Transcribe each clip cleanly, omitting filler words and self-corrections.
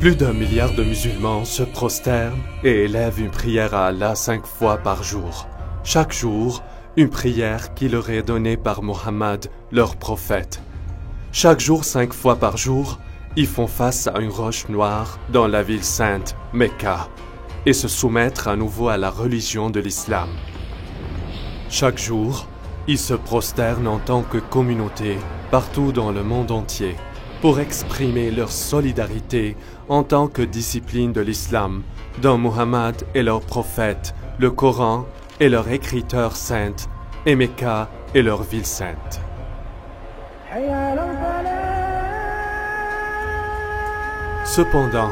Plus d'1 milliard de musulmans se prosternent et élèvent une prière à Allah 5 fois par jour. Chaque jour, une prière qui leur est donnée par Mohammed, leur prophète. Chaque jour, 5 fois par jour, ils font face à une roche noire dans la ville sainte, Mecca, et se soumettre à nouveau à la religion de l'islam. Chaque jour, ils se prosternent en tant que communauté partout dans le monde entier pour exprimer leur solidarité en tant que discipline de l'islam, dont Mohammed est leur prophète, le Coran est leur écriture sainte, et Mecca est leur ville sainte. Cependant,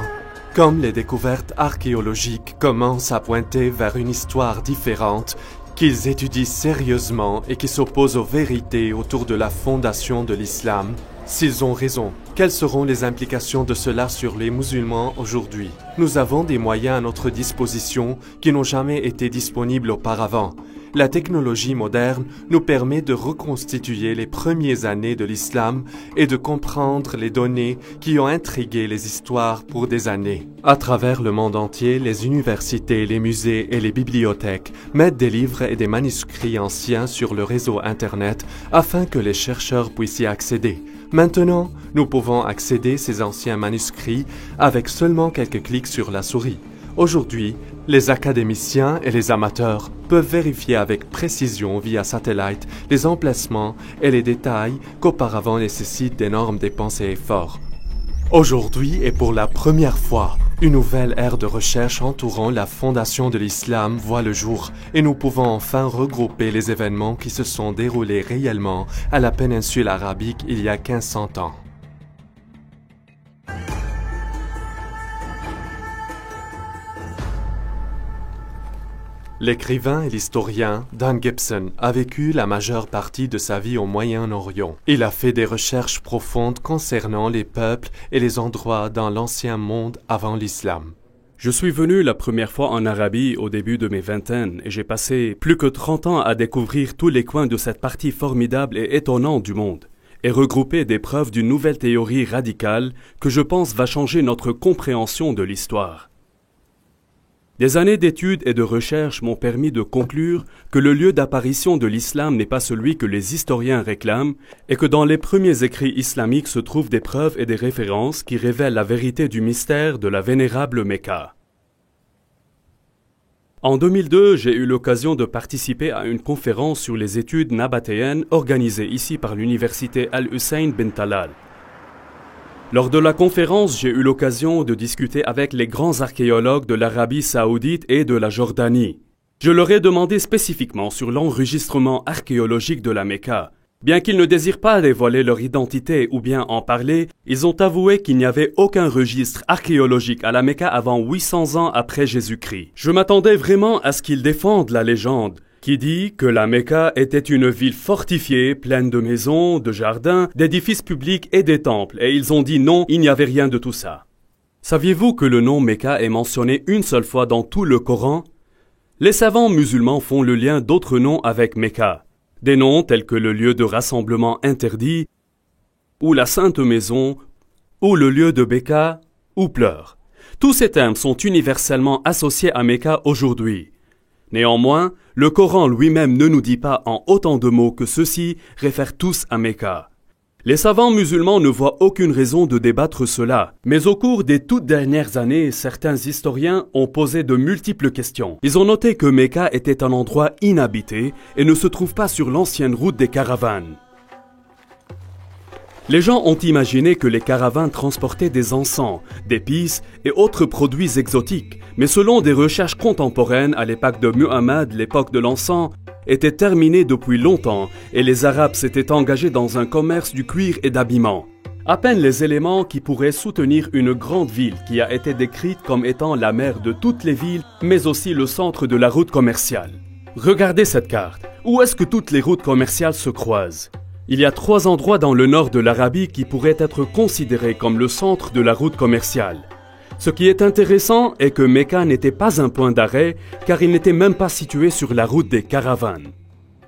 comme les découvertes archéologiques commencent à pointer vers une histoire différente, qu'ils étudient sérieusement et qui s'opposent aux vérités autour de la fondation de l'islam, s'ils ont raison, quelles seront les implications de cela sur les musulmans aujourd'hui? Nous avons des moyens à notre disposition qui n'ont jamais été disponibles auparavant. La technologie moderne nous permet de reconstituer les premières années de l'islam et de comprendre les données qui ont intrigué les histoires pour des années. À travers le monde entier, les universités, les musées et les bibliothèques mettent des livres et des manuscrits anciens sur le réseau Internet afin que les chercheurs puissent y accéder. Maintenant, nous pouvons accéder à ces anciens manuscrits avec seulement quelques clics sur la souris. Aujourd'hui, les académiciens et les amateurs peuvent vérifier avec précision via satellite les emplacements et les détails qu'auparavant nécessitent d'énormes dépenses et efforts. Aujourd'hui et pour la première fois, une nouvelle ère de recherche entourant la fondation de l'islam voit le jour et nous pouvons enfin regrouper les événements qui se sont déroulés réellement à la péninsule arabique il y a 1500 ans. L'écrivain et l'historien Dan Gibson a vécu la majeure partie de sa vie au Moyen-Orient. Il a fait des recherches profondes concernant les peuples et les endroits dans l'ancien monde avant l'islam. Je suis venu la première fois en Arabie au début de mes vingtaines et j'ai passé plus que 30 ans à découvrir tous les coins de cette partie formidable et étonnante du monde et regrouper des preuves d'une nouvelle théorie radicale que je pense va changer notre compréhension de l'histoire. Des années d'études et de recherches m'ont permis de conclure que le lieu d'apparition de l'islam n'est pas celui que les historiens réclament et que dans les premiers écrits islamiques se trouvent des preuves et des références qui révèlent la vérité du mystère de la vénérable Mecca. En 2002, j'ai eu l'occasion de participer à une conférence sur les études nabatéennes organisée ici par l'université Al-Hussein bin Talal. Lors de la conférence, j'ai eu l'occasion de discuter avec les grands archéologues de l'Arabie saoudite et de la Jordanie. Je leur ai demandé spécifiquement sur l'enregistrement archéologique de la Mecca. Bien qu'ils ne désirent pas dévoiler leur identité ou bien en parler, ils ont avoué qu'il n'y avait aucun registre archéologique à la Mecca avant 800 ans après Jésus-Christ. Je m'attendais vraiment à ce qu'ils défendent la légende, qui dit que la Mecca était une ville fortifiée, pleine de maisons, de jardins, d'édifices publics et des temples, et ils ont dit non, il n'y avait rien de tout ça. Saviez-vous que le nom Mecca est mentionné une seule fois dans tout le Coran? Les savants musulmans font le lien d'autres noms avec Mecca, des noms tels que le lieu de rassemblement interdit, ou la sainte maison, ou le lieu de Béka, ou pleurs. Tous ces termes sont universellement associés à Mecca aujourd'hui. Néanmoins, le Coran lui-même ne nous dit pas en autant de mots que ceux-ci réfèrent tous à Mecca. Les savants musulmans ne voient aucune raison de débattre cela, mais au cours des toutes dernières années, certains historiens ont posé de multiples questions. Ils ont noté que Mecca était un endroit inhabité et ne se trouve pas sur l'ancienne route des caravanes. Les gens ont imaginé que les caravanes transportaient des encens, d'épices et autres produits exotiques, mais selon des recherches contemporaines à l'époque de Muhammad, l'époque de l'encens était terminée depuis longtemps et les Arabes s'étaient engagés dans un commerce du cuir et d'habillement. À peine les éléments qui pourraient soutenir une grande ville qui a été décrite comme étant la mère de toutes les villes, mais aussi le centre de la route commerciale. Regardez cette carte. Où est-ce que toutes les routes commerciales se croisent? Il y a 3 endroits dans le nord de l'Arabie qui pourraient être considérés comme le centre de la route commerciale. Ce qui est intéressant est que Mecca n'était pas un point d'arrêt car il n'était même pas situé sur la route des caravanes.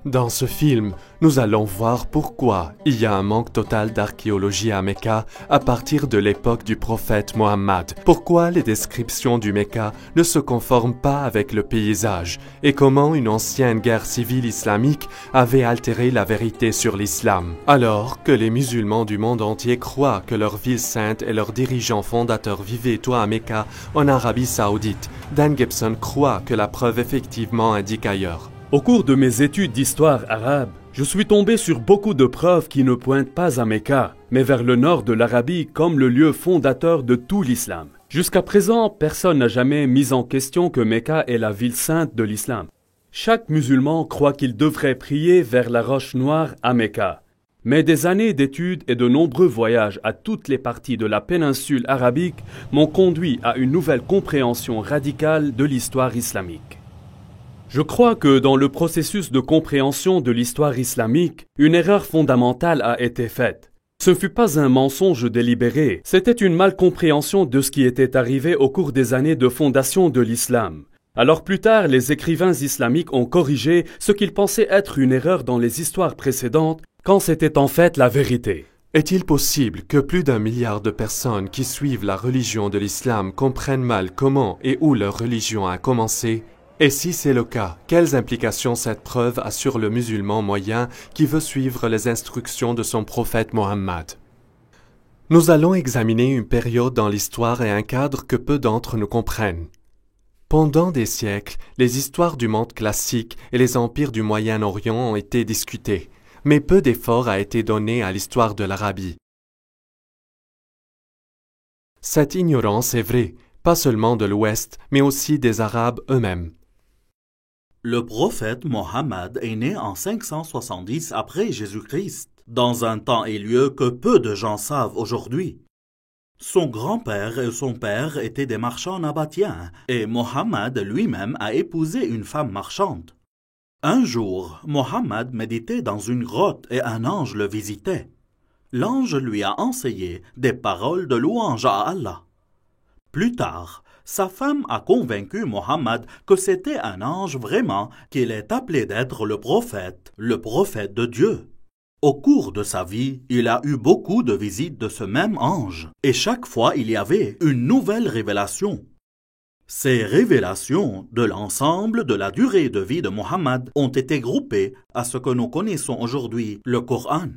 Dans ce film, nous allons voir pourquoi il y a un manque total d'archéologie à Mecca à partir de l'époque du prophète Mohammed, pourquoi les descriptions du Mecca ne se conforment pas avec le paysage et comment une ancienne guerre civile islamique avait altéré la vérité sur l'islam. Alors que les musulmans du monde entier croient que leur ville sainte et leurs dirigeants fondateurs vivaient tout à Mecca en Arabie Saoudite, Dan Gibson croit que la preuve effectivement indique ailleurs. Au cours de mes études d'histoire arabe, je suis tombé sur beaucoup de preuves qui ne pointent pas à Mecca, mais vers le nord de l'Arabie comme le lieu fondateur de tout l'islam. Jusqu'à présent, personne n'a jamais mis en question que Mecca est la ville sainte de l'islam. Chaque musulman croit qu'il devrait prier vers la roche noire à Mecca. Mais des années d'études et de nombreux voyages à toutes les parties de la péninsule arabique m'ont conduit à une nouvelle compréhension radicale de l'histoire islamique. Je crois que dans le processus de compréhension de l'histoire islamique, une erreur fondamentale a été faite. Ce ne fut pas un mensonge délibéré, c'était une malcompréhension de ce qui était arrivé au cours des années de fondation de l'islam. Alors plus tard, les écrivains islamiques ont corrigé ce qu'ils pensaient être une erreur dans les histoires précédentes, quand c'était en fait la vérité. Est-il possible que plus d'1 milliard de personnes qui suivent la religion de l'islam comprennent mal comment et où leur religion a commencé ? Et si c'est le cas, quelles implications cette preuve a sur le musulman moyen qui veut suivre les instructions de son prophète Mohammed? Nous allons examiner une période dans l'histoire et un cadre que peu d'entre nous comprennent. Pendant des siècles, les histoires du monde classique et les empires du Moyen-Orient ont été discutées, mais peu d'effort a été donné à l'histoire de l'Arabie. Cette ignorance est vraie, pas seulement de l'Ouest, mais aussi des Arabes eux-mêmes. Le prophète Mohammed est né en 570 après Jésus-Christ, dans un temps et lieu que peu de gens savent aujourd'hui. Son grand-père et son père étaient des marchands nabatéens, et Mohammed lui-même a épousé une femme marchande. Un jour, Mohammed méditait dans une grotte et un ange le visitait. L'ange lui a enseigné des paroles de louange à Allah. Plus tard, sa femme a convaincu Mohammed que c'était un ange vraiment, qu'il est appelé d'être le prophète de Dieu. Au cours de sa vie, il a eu beaucoup de visites de ce même ange, et chaque fois il y avait une nouvelle révélation. Ces révélations de l'ensemble de la durée de vie de Mohammed ont été groupées à ce que nous connaissons aujourd'hui, le Coran.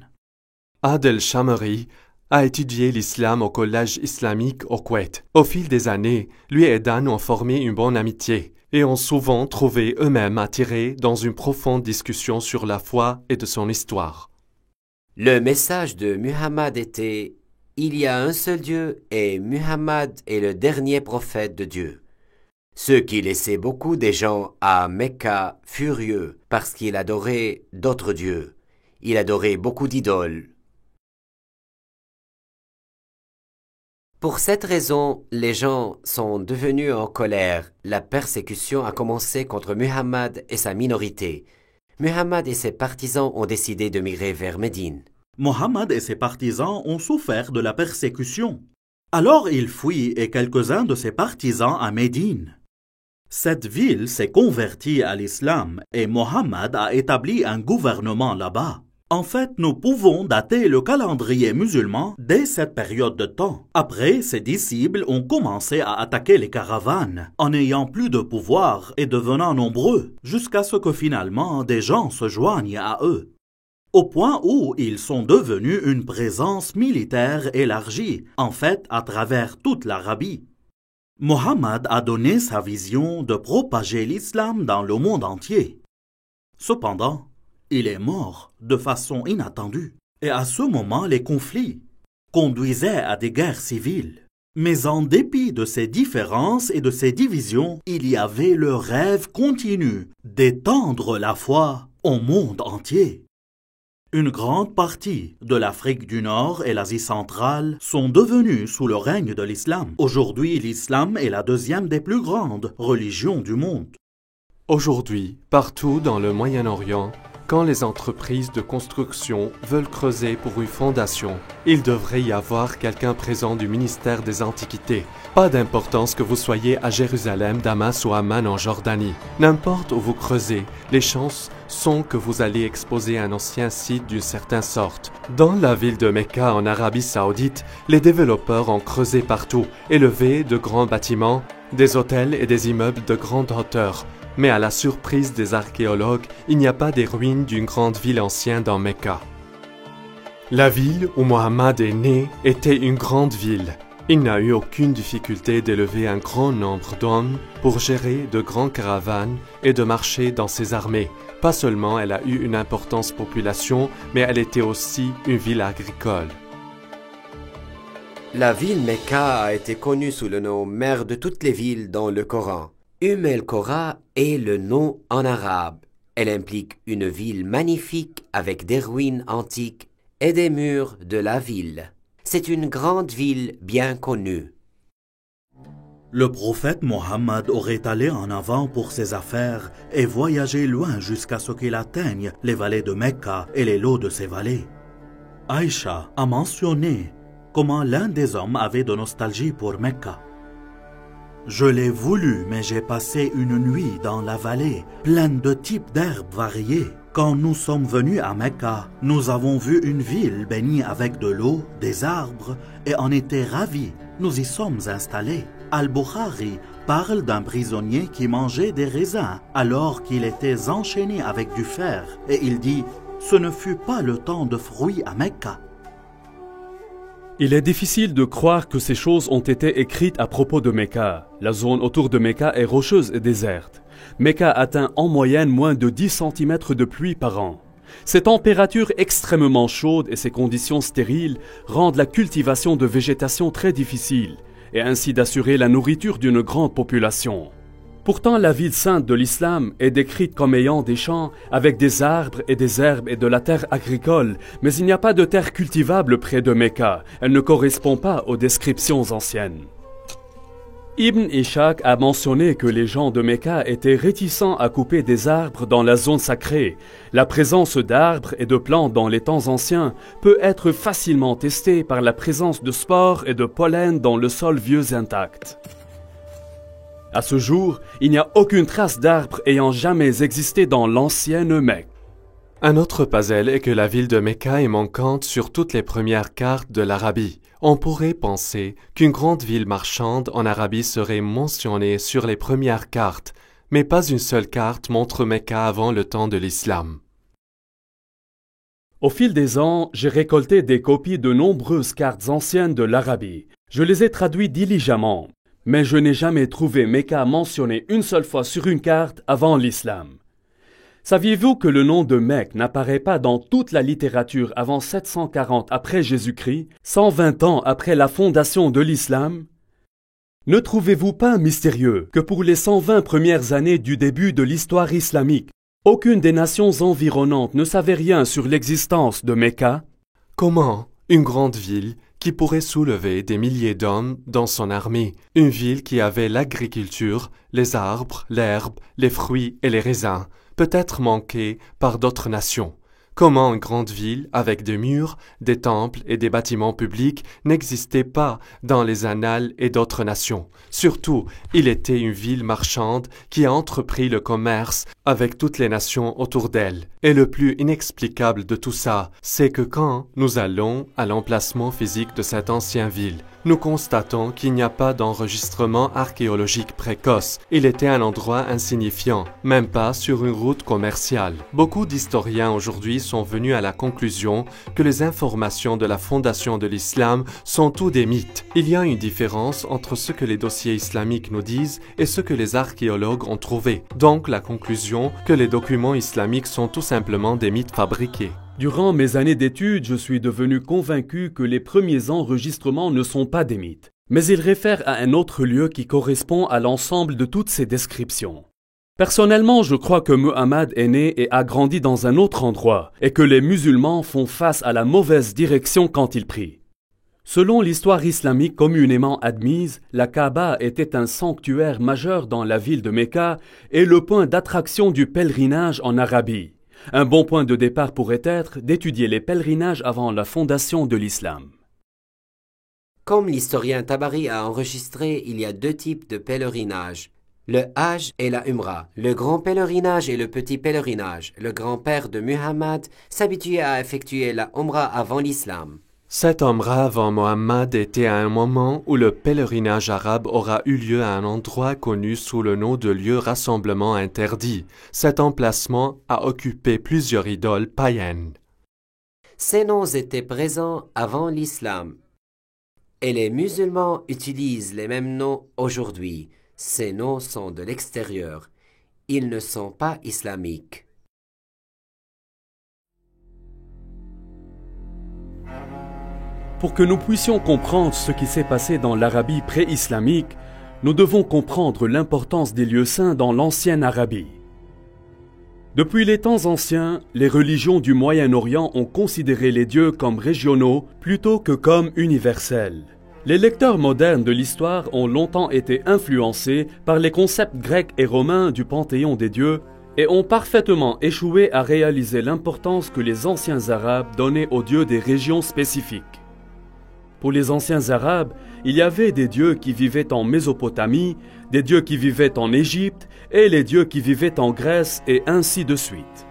Adel Shamari a étudié l'islam au collège islamique au Koweït. Au fil des années, lui et Dan ont formé une bonne amitié et ont souvent trouvé eux-mêmes attirés dans une profonde discussion sur la foi et de son histoire. Le message de Muhammad était « Il y a un seul Dieu et Muhammad est le dernier prophète de Dieu ». Ce qui laissait beaucoup des gens à Mecca furieux parce qu'il adorait d'autres dieux. Il adorait beaucoup d'idoles. Pour cette raison, les gens sont devenus en colère. La persécution a commencé contre Muhammad et sa minorité. Muhammad et ses partisans ont décidé de migrer vers Médine. Mohammed et ses partisans ont souffert de la persécution. Alors il fuit et quelques-uns de ses partisans à Médine. Cette ville s'est convertie à l'islam et Mohammed a établi un gouvernement là-bas. En fait, nous pouvons dater le calendrier musulman dès cette période de temps. Après, ses disciples ont commencé à attaquer les caravanes, en n'ayant plus de pouvoir et devenant nombreux, jusqu'à ce que finalement des gens se joignent à eux. Au point où ils sont devenus une présence militaire élargie, en fait à travers toute l'Arabie. Mohammed a donné sa vision de propager l'islam dans le monde entier. Cependant, il est mort de façon inattendue. Et à ce moment, les conflits conduisaient à des guerres civiles. Mais en dépit de ces différences et de ces divisions, il y avait le rêve continu d'étendre la foi au monde entier. Une grande partie de l'Afrique du Nord et l'Asie centrale sont devenues sous le règne de l'islam. Aujourd'hui, l'islam est la deuxième des plus grandes religions du monde. Aujourd'hui, partout dans le Moyen-Orient, quand les entreprises de construction veulent creuser pour une fondation, il devrait y avoir quelqu'un présent du ministère des Antiquités. Pas d'importance que vous soyez à Jérusalem, Damas ou Amman en Jordanie. N'importe où vous creusez, les chances sont que vous allez exposer un ancien site d'une certaine sorte. Dans la ville de Mecca en Arabie Saoudite, les développeurs ont creusé partout, élevé de grands bâtiments, des hôtels et des immeubles de grande hauteur. Mais à la surprise des archéologues, il n'y a pas des ruines d'une grande ville ancienne dans Mecca. La ville où Mohammed est né était une grande ville. Il n'a eu aucune difficulté d'élever un grand nombre d'hommes pour gérer de grandes caravanes et de marcher dans ses armées. Pas seulement elle a eu une importante population, mais elle était aussi une ville agricole. La ville Mecca a été connue sous le nom mère de toutes les villes dans le Coran. El-Qura est le nom en arabe. Elle implique une ville magnifique avec des ruines antiques et des murs de la ville. C'est une grande ville bien connue. Le prophète Mohammed aurait allé en avant pour ses affaires et voyagé loin jusqu'à ce qu'il atteigne les vallées de Mecca et les lots de ces vallées. Aïcha a mentionné comment l'un des hommes avait de nostalgie pour Mecca. Je l'ai voulu, mais j'ai passé une nuit dans la vallée, pleine de types d'herbes variées. Quand nous sommes venus à Mecca, nous avons vu une ville bénie avec de l'eau, des arbres, et en était ravis. Nous y sommes installés. Al-Bukhari parle d'un prisonnier qui mangeait des raisins alors qu'il était enchaîné avec du fer, et il dit « Ce ne fut pas le temps de fruits à Mecca ». Il est difficile de croire que ces choses ont été écrites à propos de Mecca. La zone autour de Mecca est rocheuse et déserte. Mecca atteint en moyenne moins de 10 cm de pluie par an. Ces températures extrêmement chaudes et ces conditions stériles rendent la cultivation de végétation très difficile et ainsi d'assurer la nourriture d'une grande population. Pourtant, la ville sainte de l'islam est décrite comme ayant des champs avec des arbres et des herbes et de la terre agricole, mais il n'y a pas de terre cultivable près de Mecca. Elle ne correspond pas aux descriptions anciennes. Ibn Ishaq a mentionné que les gens de Mecca étaient réticents à couper des arbres dans la zone sacrée. La présence d'arbres et de plantes dans les temps anciens peut être facilement testée par la présence de spores et de pollen dans le sol vieux intact. À ce jour, il n'y a aucune trace d'arbres ayant jamais existé dans l'ancienne Mecque. Un autre puzzle est que la ville de Mecca est manquante sur toutes les premières cartes de l'Arabie. On pourrait penser qu'une grande ville marchande en Arabie serait mentionnée sur les premières cartes, mais pas une seule carte montre Mecca avant le temps de l'islam. Au fil des ans, j'ai récolté des copies de nombreuses cartes anciennes de l'Arabie. Je les ai traduites diligemment, mais je n'ai jamais trouvé Mecca mentionné une seule fois sur une carte avant l'islam. Saviez-vous que le nom de Mecque n'apparaît pas dans toute la littérature avant 740 après Jésus-Christ, 120 ans après la fondation de l'islam? Ne trouvez-vous pas mystérieux que pour les 120 premières années du début de l'histoire islamique, aucune des nations environnantes ne savait rien sur l'existence de Mecca? Comment une grande ville qui pourrait soulever des milliers d'hommes dans son armée, une ville qui avait l'agriculture, les arbres, l'herbe, les fruits et les raisins, peut être manquée par d'autres nations? Comment une grande ville avec des murs, des temples et des bâtiments publics n'existait pas dans les annales et d'autres nations? Surtout, il était une ville marchande qui a entrepris le commerce avec toutes les nations autour d'elle. Et le plus inexplicable de tout ça, c'est que quand nous allons à l'emplacement physique de cette ancienne ville, nous constatons qu'il n'y a pas d'enregistrement archéologique précoce. Il était un endroit insignifiant, même pas sur une route commerciale. Beaucoup d'historiens aujourd'hui sont venus à la conclusion que les informations de la fondation de l'islam sont tous des mythes. Il y a une différence entre ce que les dossiers islamiques nous disent et ce que les archéologues ont trouvé. Donc la conclusion que les documents islamiques sont tout simplement des mythes fabriqués. Durant mes années d'études, je suis devenu convaincu que les premiers enregistrements ne sont pas des mythes, mais ils réfèrent à un autre lieu qui correspond à l'ensemble de toutes ces descriptions. Personnellement, je crois que Muhammad est né et a grandi dans un autre endroit, et que les musulmans font face à la mauvaise direction quand ils prient. Selon l'histoire islamique communément admise, la Kaaba était un sanctuaire majeur dans la ville de Mecca et le point d'attraction du pèlerinage en Arabie. Un bon point de départ pourrait être d'étudier les pèlerinages avant la fondation de l'islam. Comme l'historien Tabari a enregistré, il y a deux types de pèlerinages. Le Hajj et la Umrah, le grand pèlerinage et le petit pèlerinage. Le grand-père de Muhammad s'habituait à effectuer la Umrah avant l'islam. Cette Umrah avant Mohammed était à un moment où le pèlerinage arabe aura eu lieu à un endroit connu sous le nom de lieu rassemblement interdit. Cet emplacement a occupé plusieurs idoles païennes. Ces noms étaient présents avant l'islam. Et les musulmans utilisent les mêmes noms aujourd'hui. Ces noms sont de l'extérieur. Ils ne sont pas islamiques. Pour que nous puissions comprendre ce qui s'est passé dans l'Arabie pré-islamique, nous devons comprendre l'importance des lieux saints dans l'ancienne Arabie. Depuis les temps anciens, les religions du Moyen-Orient ont considéré les dieux comme régionaux plutôt que comme universels. Les lecteurs modernes de l'histoire ont longtemps été influencés par les concepts grecs et romains du panthéon des dieux et ont parfaitement échoué à réaliser l'importance que les anciens Arabes donnaient aux dieux des régions spécifiques. Pour les anciens Arabes, il y avait des dieux qui vivaient en Mésopotamie, des dieux qui vivaient en Égypte et les dieux qui vivaient en Grèce et ainsi de suite.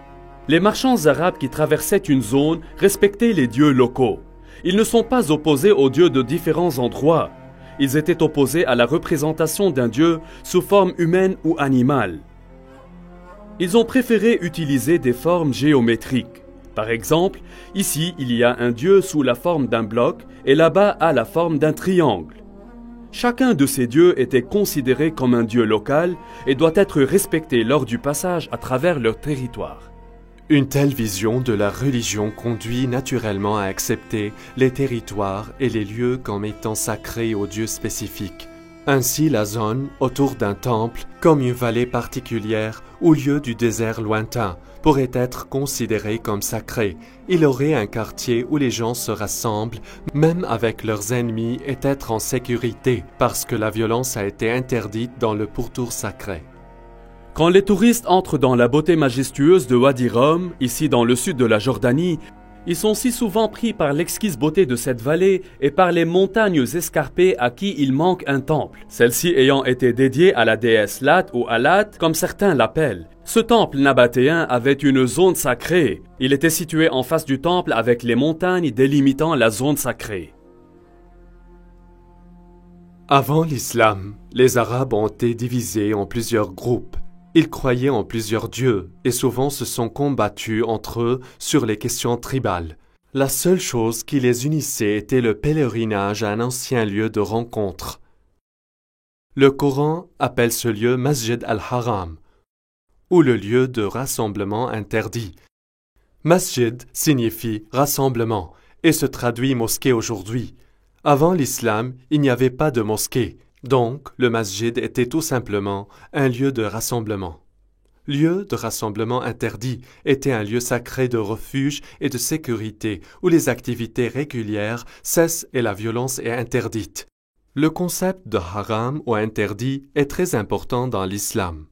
Les marchands arabes qui traversaient une zone respectaient les dieux locaux. Ils ne sont pas opposés aux dieux de différents endroits. Ils étaient opposés à la représentation d'un dieu sous forme humaine ou animale. Ils ont préféré utiliser des formes géométriques. Par exemple, ici il y a un dieu sous la forme d'un bloc et là-bas à la forme d'un triangle. Chacun de ces dieux était considéré comme un dieu local et doit être respecté lors du passage à travers leur territoire. Une telle vision de la religion conduit naturellement à accepter les territoires et les lieux comme étant sacrés aux dieux spécifiques. Ainsi, la zone autour d'un temple, comme une vallée particulière ou lieu du désert lointain, pourrait être considérée comme sacrée. Il aurait un quartier où les gens se rassemblent, même avec leurs ennemis, et être en sécurité, parce que la violence a été interdite dans le pourtour sacré. Quand les touristes entrent dans la beauté majestueuse de Wadi Rum, ici dans le sud de la Jordanie, ils sont si souvent pris par l'exquise beauté de cette vallée et par les montagnes escarpées à qui il manque un temple, celle-ci ayant été dédiée à la déesse Lat ou Alat, comme certains l'appellent. Ce temple nabatéen avait une zone sacrée. Il était situé en face du temple avec les montagnes délimitant la zone sacrée. Avant l'islam, les Arabes ont été divisés en plusieurs groupes. Ils croyaient en plusieurs dieux et souvent se sont combattus entre eux sur les questions tribales. La seule chose qui les unissait était le pèlerinage à un ancien lieu de rencontre. Le Coran appelle ce lieu Masjid al-Haram, ou le lieu de rassemblement interdit. Masjid signifie rassemblement et se traduit mosquée aujourd'hui. Avant l'islam, il n'y avait pas de mosquée. Donc, le masjid était tout simplement un lieu de rassemblement. Lieu de rassemblement interdit était un lieu sacré de refuge et de sécurité où les activités régulières cessent et la violence est interdite. Le concept de haram ou interdit est très important dans l'islam.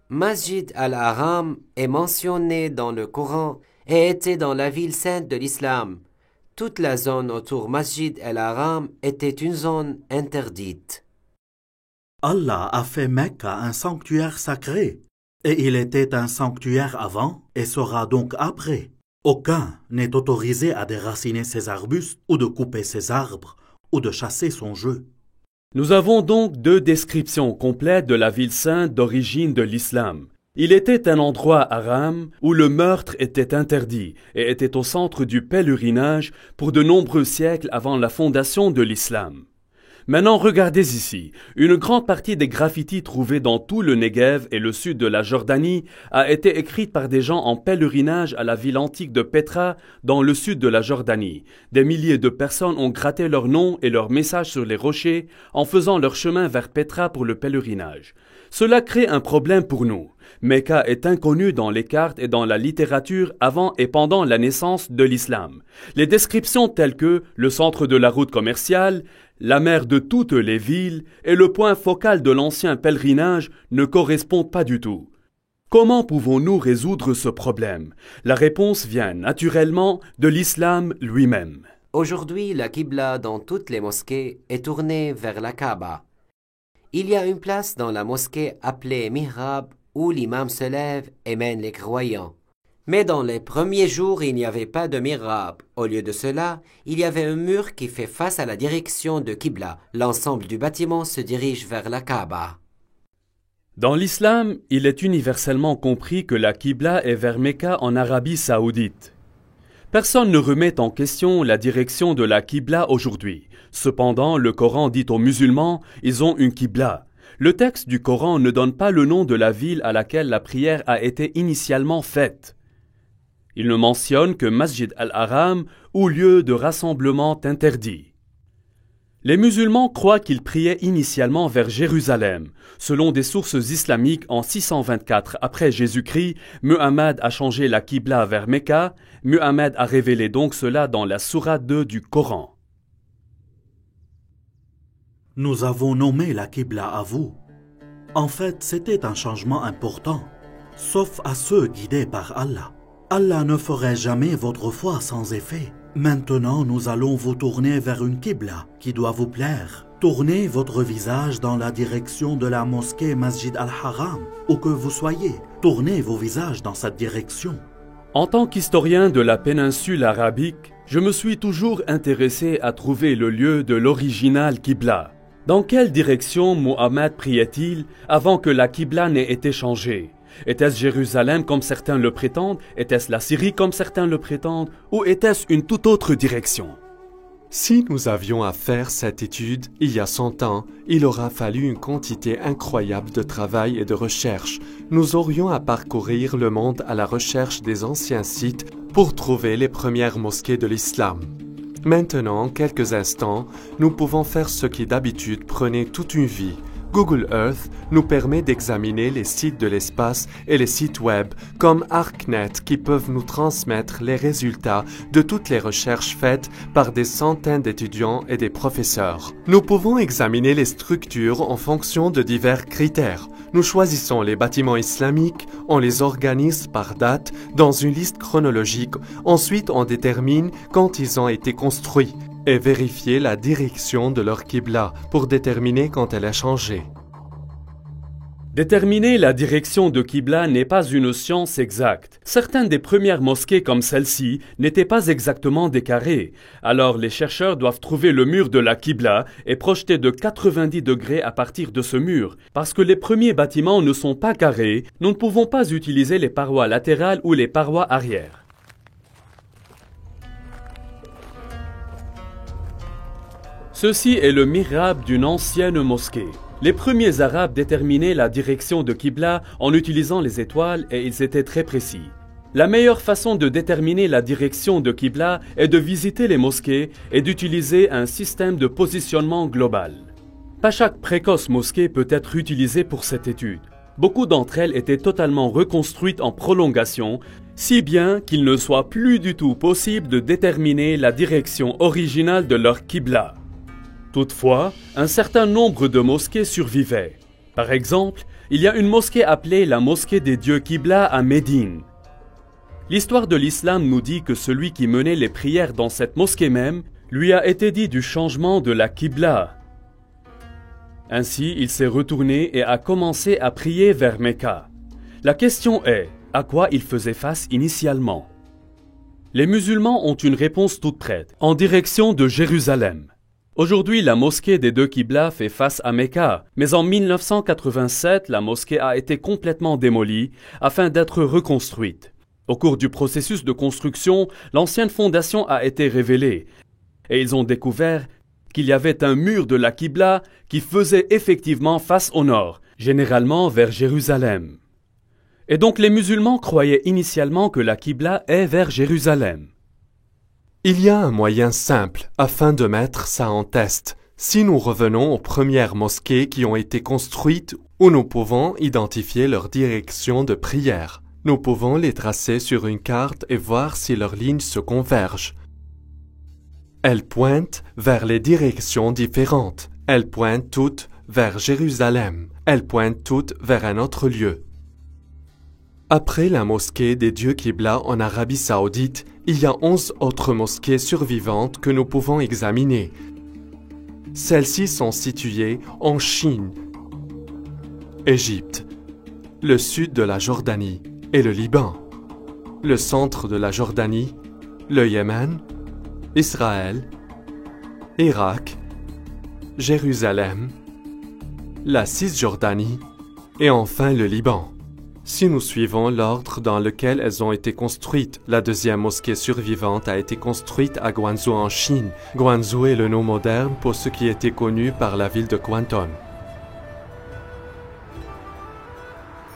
Masjid al-Haram est mentionné dans le Coran et était dans la ville sainte de l'islam. Toute la zone autour Masjid al-Haram était une zone interdite. Allah a fait Mecca un sanctuaire sacré, et il était un sanctuaire avant et sera donc après. Aucun n'est autorisé à déraciner ses arbustes ou de couper ses arbres ou de chasser son jeu. Nous avons donc deux descriptions complètes de la ville sainte d'origine de l'islam. Il était un endroit haram où le meurtre était interdit et était au centre du pèlerinage pour de nombreux siècles avant la fondation de l'islam. Maintenant, regardez ici. Une grande partie des graffitis trouvés dans tout le Negev et le sud de la Jordanie a été écrite par des gens en pèlerinage à la ville antique de Petra dans le sud de la Jordanie. Des milliers de personnes ont gratté leurs noms et leurs messages sur les rochers en faisant leur chemin vers Petra pour le pèlerinage. Cela crée un problème pour nous. Mecca est inconnu dans les cartes et dans la littérature avant et pendant la naissance de l'islam. Les descriptions telles que le centre de la route commerciale, la mère de toutes les villes et le point focal de l'ancien pèlerinage ne correspondent pas du tout. Comment pouvons-nous résoudre ce problème? La réponse vient naturellement de l'islam lui-même. Aujourd'hui, la Qibla dans toutes les mosquées est tournée vers la Kaaba. Il y a une place dans la mosquée appelée Mihrab où l'imam se lève et mène les croyants. Mais dans les premiers jours, il n'y avait pas de mihrab. Au lieu de cela, il y avait un mur qui fait face à la direction de Qibla. L'ensemble du bâtiment se dirige vers la Kaaba. Dans l'islam, il est universellement compris que la Qibla est vers Mecca en Arabie saoudite. Personne ne remet en question la direction de la Qibla aujourd'hui. Cependant, le Coran dit aux musulmans, ils ont une Qibla. Le texte du Coran ne donne pas le nom de la ville à laquelle la prière a été initialement faite. Il ne mentionne que Masjid al-Haram ou lieu de rassemblement interdit. Les musulmans croient qu'ils priaient initialement vers Jérusalem. Selon des sources islamiques, en 624 après Jésus-Christ, Muhammad a changé la Qibla vers Mecca. Muhammad a révélé donc cela dans la sourate 2 du Coran. Nous avons nommé la Qibla à vous. En fait, c'était un changement important, sauf à ceux guidés par Allah. Allah ne ferait jamais votre foi sans effet. Maintenant, nous allons vous tourner vers une Qibla qui doit vous plaire. Tournez votre visage dans la direction de la mosquée Masjid al-Haram, où que vous soyez. Tournez vos visages dans cette direction. En tant qu'historien de la péninsule arabique, je me suis toujours intéressé à trouver le lieu de l'original Qibla. Dans quelle direction Muhammad priait-il avant que la Qibla n'ait été changée? Était-ce Jérusalem comme certains le prétendent? Était-ce la Syrie comme certains le prétendent? Ou était-ce une toute autre direction? Si nous avions à faire cette étude il y a 100 ans, il aura fallu une quantité incroyable de travail et de recherche. Nous aurions à parcourir le monde à la recherche des anciens sites pour trouver les premières mosquées de l'islam. Maintenant, en quelques instants, nous pouvons faire ce qui d'habitude prenait toute une vie. Google Earth nous permet d'examiner les sites de l'espace et les sites web comme ArcNet qui peuvent nous transmettre les résultats de toutes les recherches faites par des centaines d'étudiants et des professeurs. Nous pouvons examiner les structures en fonction de divers critères. Nous choisissons les bâtiments islamiques, on les organise par date dans une liste chronologique. Ensuite, on détermine quand ils ont été construits et vérifier la direction de leur Qibla pour déterminer quand elle a changé. Déterminer la direction de Qibla n'est pas une science exacte. Certaines des premières mosquées comme celle-ci n'étaient pas exactement des carrés. Alors les chercheurs doivent trouver le mur de la Qibla et projeter de 90 degrés à partir de ce mur. Parce que les premiers bâtiments ne sont pas carrés, nous ne pouvons pas utiliser les parois latérales ou les parois arrière. Ceci est le mihrab d'une ancienne mosquée. Les premiers Arabes déterminaient la direction de Qibla en utilisant les étoiles et ils étaient très précis. La meilleure façon de déterminer la direction de Qibla est de visiter les mosquées et d'utiliser un système de positionnement global. Pas chaque précoce mosquée peut être utilisée pour cette étude. Beaucoup d'entre elles étaient totalement reconstruites en prolongation, si bien qu'il ne soit plus du tout possible de déterminer la direction originale de leur Qibla. Toutefois, un certain nombre de mosquées survivaient. Par exemple, il y a une mosquée appelée la mosquée des dieux Qibla à Médine. L'histoire de l'islam nous dit que celui qui menait les prières dans cette mosquée même lui a été dit du changement de la Qibla. Ainsi, il s'est retourné et a commencé à prier vers Mecca. La question est, à quoi il faisait face initialement? Les musulmans ont une réponse toute prête, en direction de Jérusalem. Aujourd'hui, la mosquée des deux Qibla fait face à Mecca, mais en 1987, la mosquée a été complètement démolie afin d'être reconstruite. Au cours du processus de construction, l'ancienne fondation a été révélée et ils ont découvert qu'il y avait un mur de la Qibla qui faisait effectivement face au nord, généralement vers Jérusalem. Et donc les musulmans croyaient initialement que la Qibla est vers Jérusalem. Il y a un moyen simple afin de mettre ça en test. Si nous revenons aux premières mosquées qui ont été construites où nous pouvons identifier leur direction de prière, nous pouvons les tracer sur une carte et voir si leurs lignes se convergent. Elles pointent vers les directions différentes. Elles pointent toutes vers Jérusalem. Elles pointent toutes vers un autre lieu. Après la mosquée des dieux Qibla en Arabie Saoudite, il y a 11 autres mosquées survivantes que nous pouvons examiner. Celles-ci sont situées en Chine, Égypte, le sud de la Jordanie et le Liban, le centre de la Jordanie, le Yémen, Israël, Irak, Jérusalem, la Cisjordanie et enfin le Liban. Si nous suivons l'ordre dans lequel elles ont été construites, la deuxième mosquée survivante a été construite à Guangzhou en Chine. Guangzhou est le nom moderne pour ce qui était connu par la ville de Canton.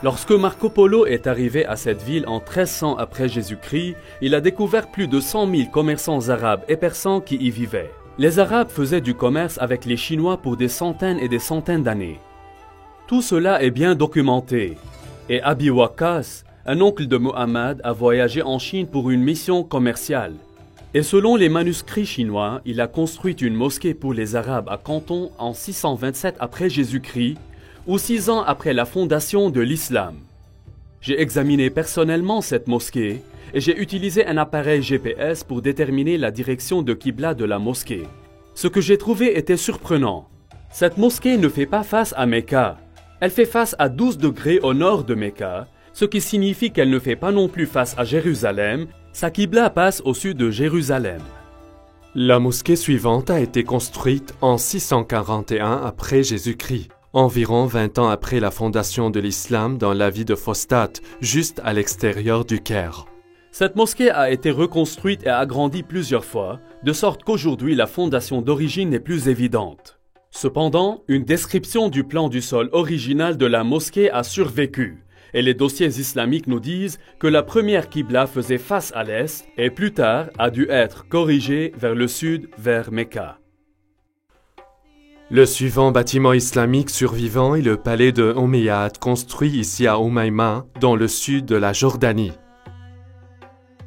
Lorsque Marco Polo est arrivé à cette ville en 1300 après Jésus-Christ, il a découvert plus de 100 000 commerçants arabes et persans qui y vivaient. Les Arabes faisaient du commerce avec les Chinois pour des centaines et des centaines d'années. Tout cela est bien documenté. Et Abi Waqqas, un oncle de Muhammad, a voyagé en Chine pour une mission commerciale. Et selon les manuscrits chinois, il a construit une mosquée pour les Arabes à Canton en 627 après Jésus-Christ, ou 6 ans après la fondation de l'islam. J'ai examiné personnellement cette mosquée et j'ai utilisé un appareil GPS pour déterminer la direction de Qibla de la mosquée. Ce que j'ai trouvé était surprenant. Cette mosquée ne fait pas face à Mecca. Elle fait face à 12 degrés au nord de Mecca, ce qui signifie qu'elle ne fait pas non plus face à Jérusalem. Sa Qibla passe au sud de Jérusalem. La mosquée suivante a été construite en 641 après Jésus-Christ, environ 20 ans après la fondation de l'islam dans la ville de Fostat, juste à l'extérieur du Caire. Cette mosquée a été reconstruite et agrandie plusieurs fois, de sorte qu'aujourd'hui la fondation d'origine n'est plus évidente. Cependant, une description du plan du sol original de la mosquée a survécu, et les dossiers islamiques nous disent que la première Qibla faisait face à l'est et plus tard a dû être corrigée vers le sud, vers Mecca. Le suivant bâtiment islamique survivant est le palais de Omeyyade, construit ici à Umayma, dans le sud de la Jordanie.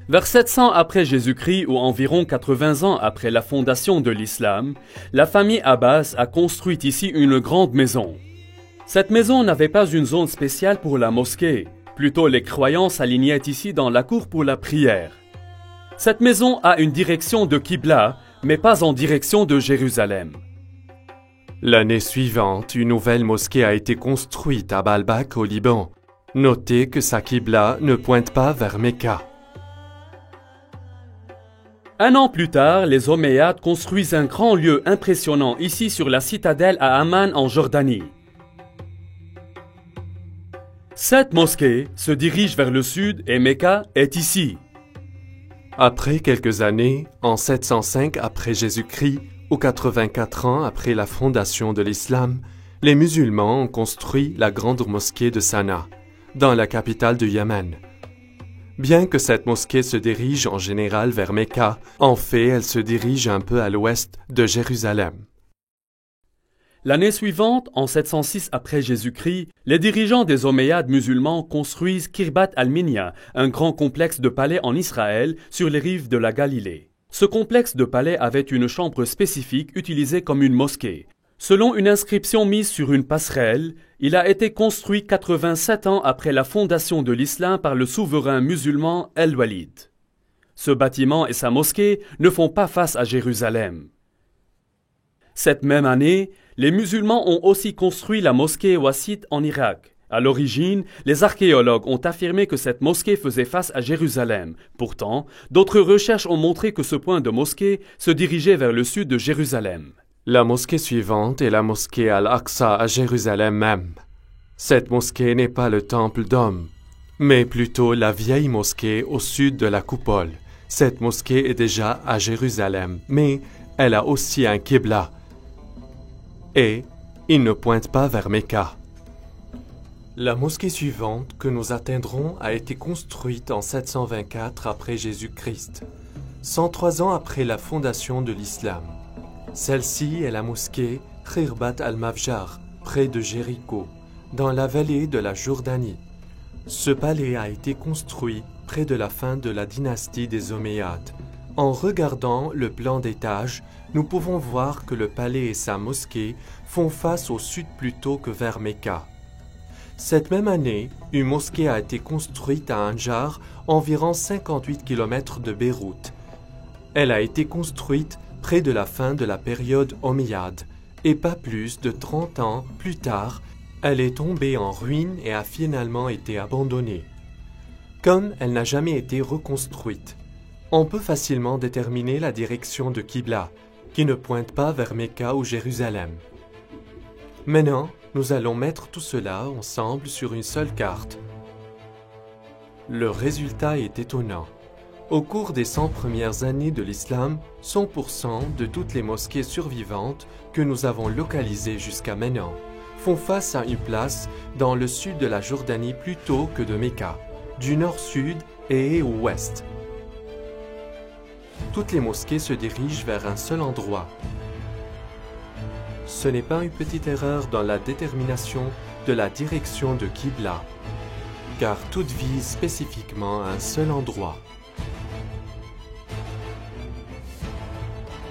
Vers 700 après Jésus-Christ ou environ 80 ans après la fondation de l'islam, la famille Abbas a construit ici une grande maison. Cette maison n'avait pas une zone spéciale pour la mosquée, plutôt les croyants s'alignaient ici dans la cour pour la prière. Cette maison a une direction de Qibla, mais pas en direction de Jérusalem. L'année suivante, une nouvelle mosquée a été construite à Baalbek au Liban. Notez que sa Qibla ne pointe pas vers Mecca. Un an plus tard, les Omeyyades construisent un grand lieu impressionnant ici sur la citadelle à Amman en Jordanie. Cette mosquée se dirige vers le sud et Mecca est ici. Après quelques années, en 705 après Jésus-Christ, ou 84 ans après la fondation de l'islam, les musulmans ont construit la grande mosquée de Sanaa, dans la capitale du Yémen. Bien que cette mosquée se dirige en général vers Mecca, en fait, elle se dirige un peu à l'ouest de Jérusalem. L'année suivante, en 706 après Jésus-Christ, les dirigeants des Omeyyades musulmans construisent Kirbat al-Minya, un grand complexe de palais en Israël sur les rives de la Galilée. Ce complexe de palais avait une chambre spécifique utilisée comme une mosquée. Selon une inscription mise sur une passerelle, il a été construit 87 ans après la fondation de l'islam par le souverain musulman El-Walid. Ce bâtiment et sa mosquée ne font pas face à Jérusalem. Cette même année, les musulmans ont aussi construit la mosquée Wassit en Irak. À l'origine, les archéologues ont affirmé que cette mosquée faisait face à Jérusalem. Pourtant, d'autres recherches ont montré que ce point de mosquée se dirigeait vers le sud de Jérusalem. La mosquée suivante est la mosquée Al-Aqsa à Jérusalem même. Cette mosquée n'est pas le temple d'Homme, mais plutôt la vieille mosquée au sud de la coupole. Cette mosquée est déjà à Jérusalem, mais elle a aussi un Qibla. Et il ne pointe pas vers Mecca. La mosquée suivante que nous atteindrons a été construite en 724 après Jésus-Christ, 103 ans après la fondation de l'islam. Celle-ci est la mosquée Khirbat al-Mafjar, près de Jéricho, dans la vallée de la Jordanie. Ce palais a été construit près de la fin de la dynastie des Omeyyades. En regardant le plan d'étage, nous pouvons voir que le palais et sa mosquée font face au sud plutôt que vers Mecca. Cette même année, une mosquée a été construite à Anjar, environ 58 km de Beyrouth. Elle a été construite près de la fin de la période Omeyyade, et pas plus de 30 ans plus tard, Elle est tombée en ruine et a finalement été abandonnée. Comme elle n'a jamais été reconstruite, on peut facilement déterminer la direction de Qibla, qui ne pointe pas vers Mecca ou Jérusalem. Maintenant, nous allons mettre tout cela ensemble sur une seule carte. Le résultat est étonnant. Au cours des 100 premières années de l'islam, 100% de toutes les mosquées survivantes que nous avons localisées jusqu'à maintenant font face à une place dans le sud de la Jordanie plutôt que de Mecca, du nord-sud et au ouest. Toutes les mosquées se dirigent vers un seul endroit. Ce n'est pas une petite erreur dans la détermination de la direction de Qibla, car toutes visent spécifiquement un seul endroit.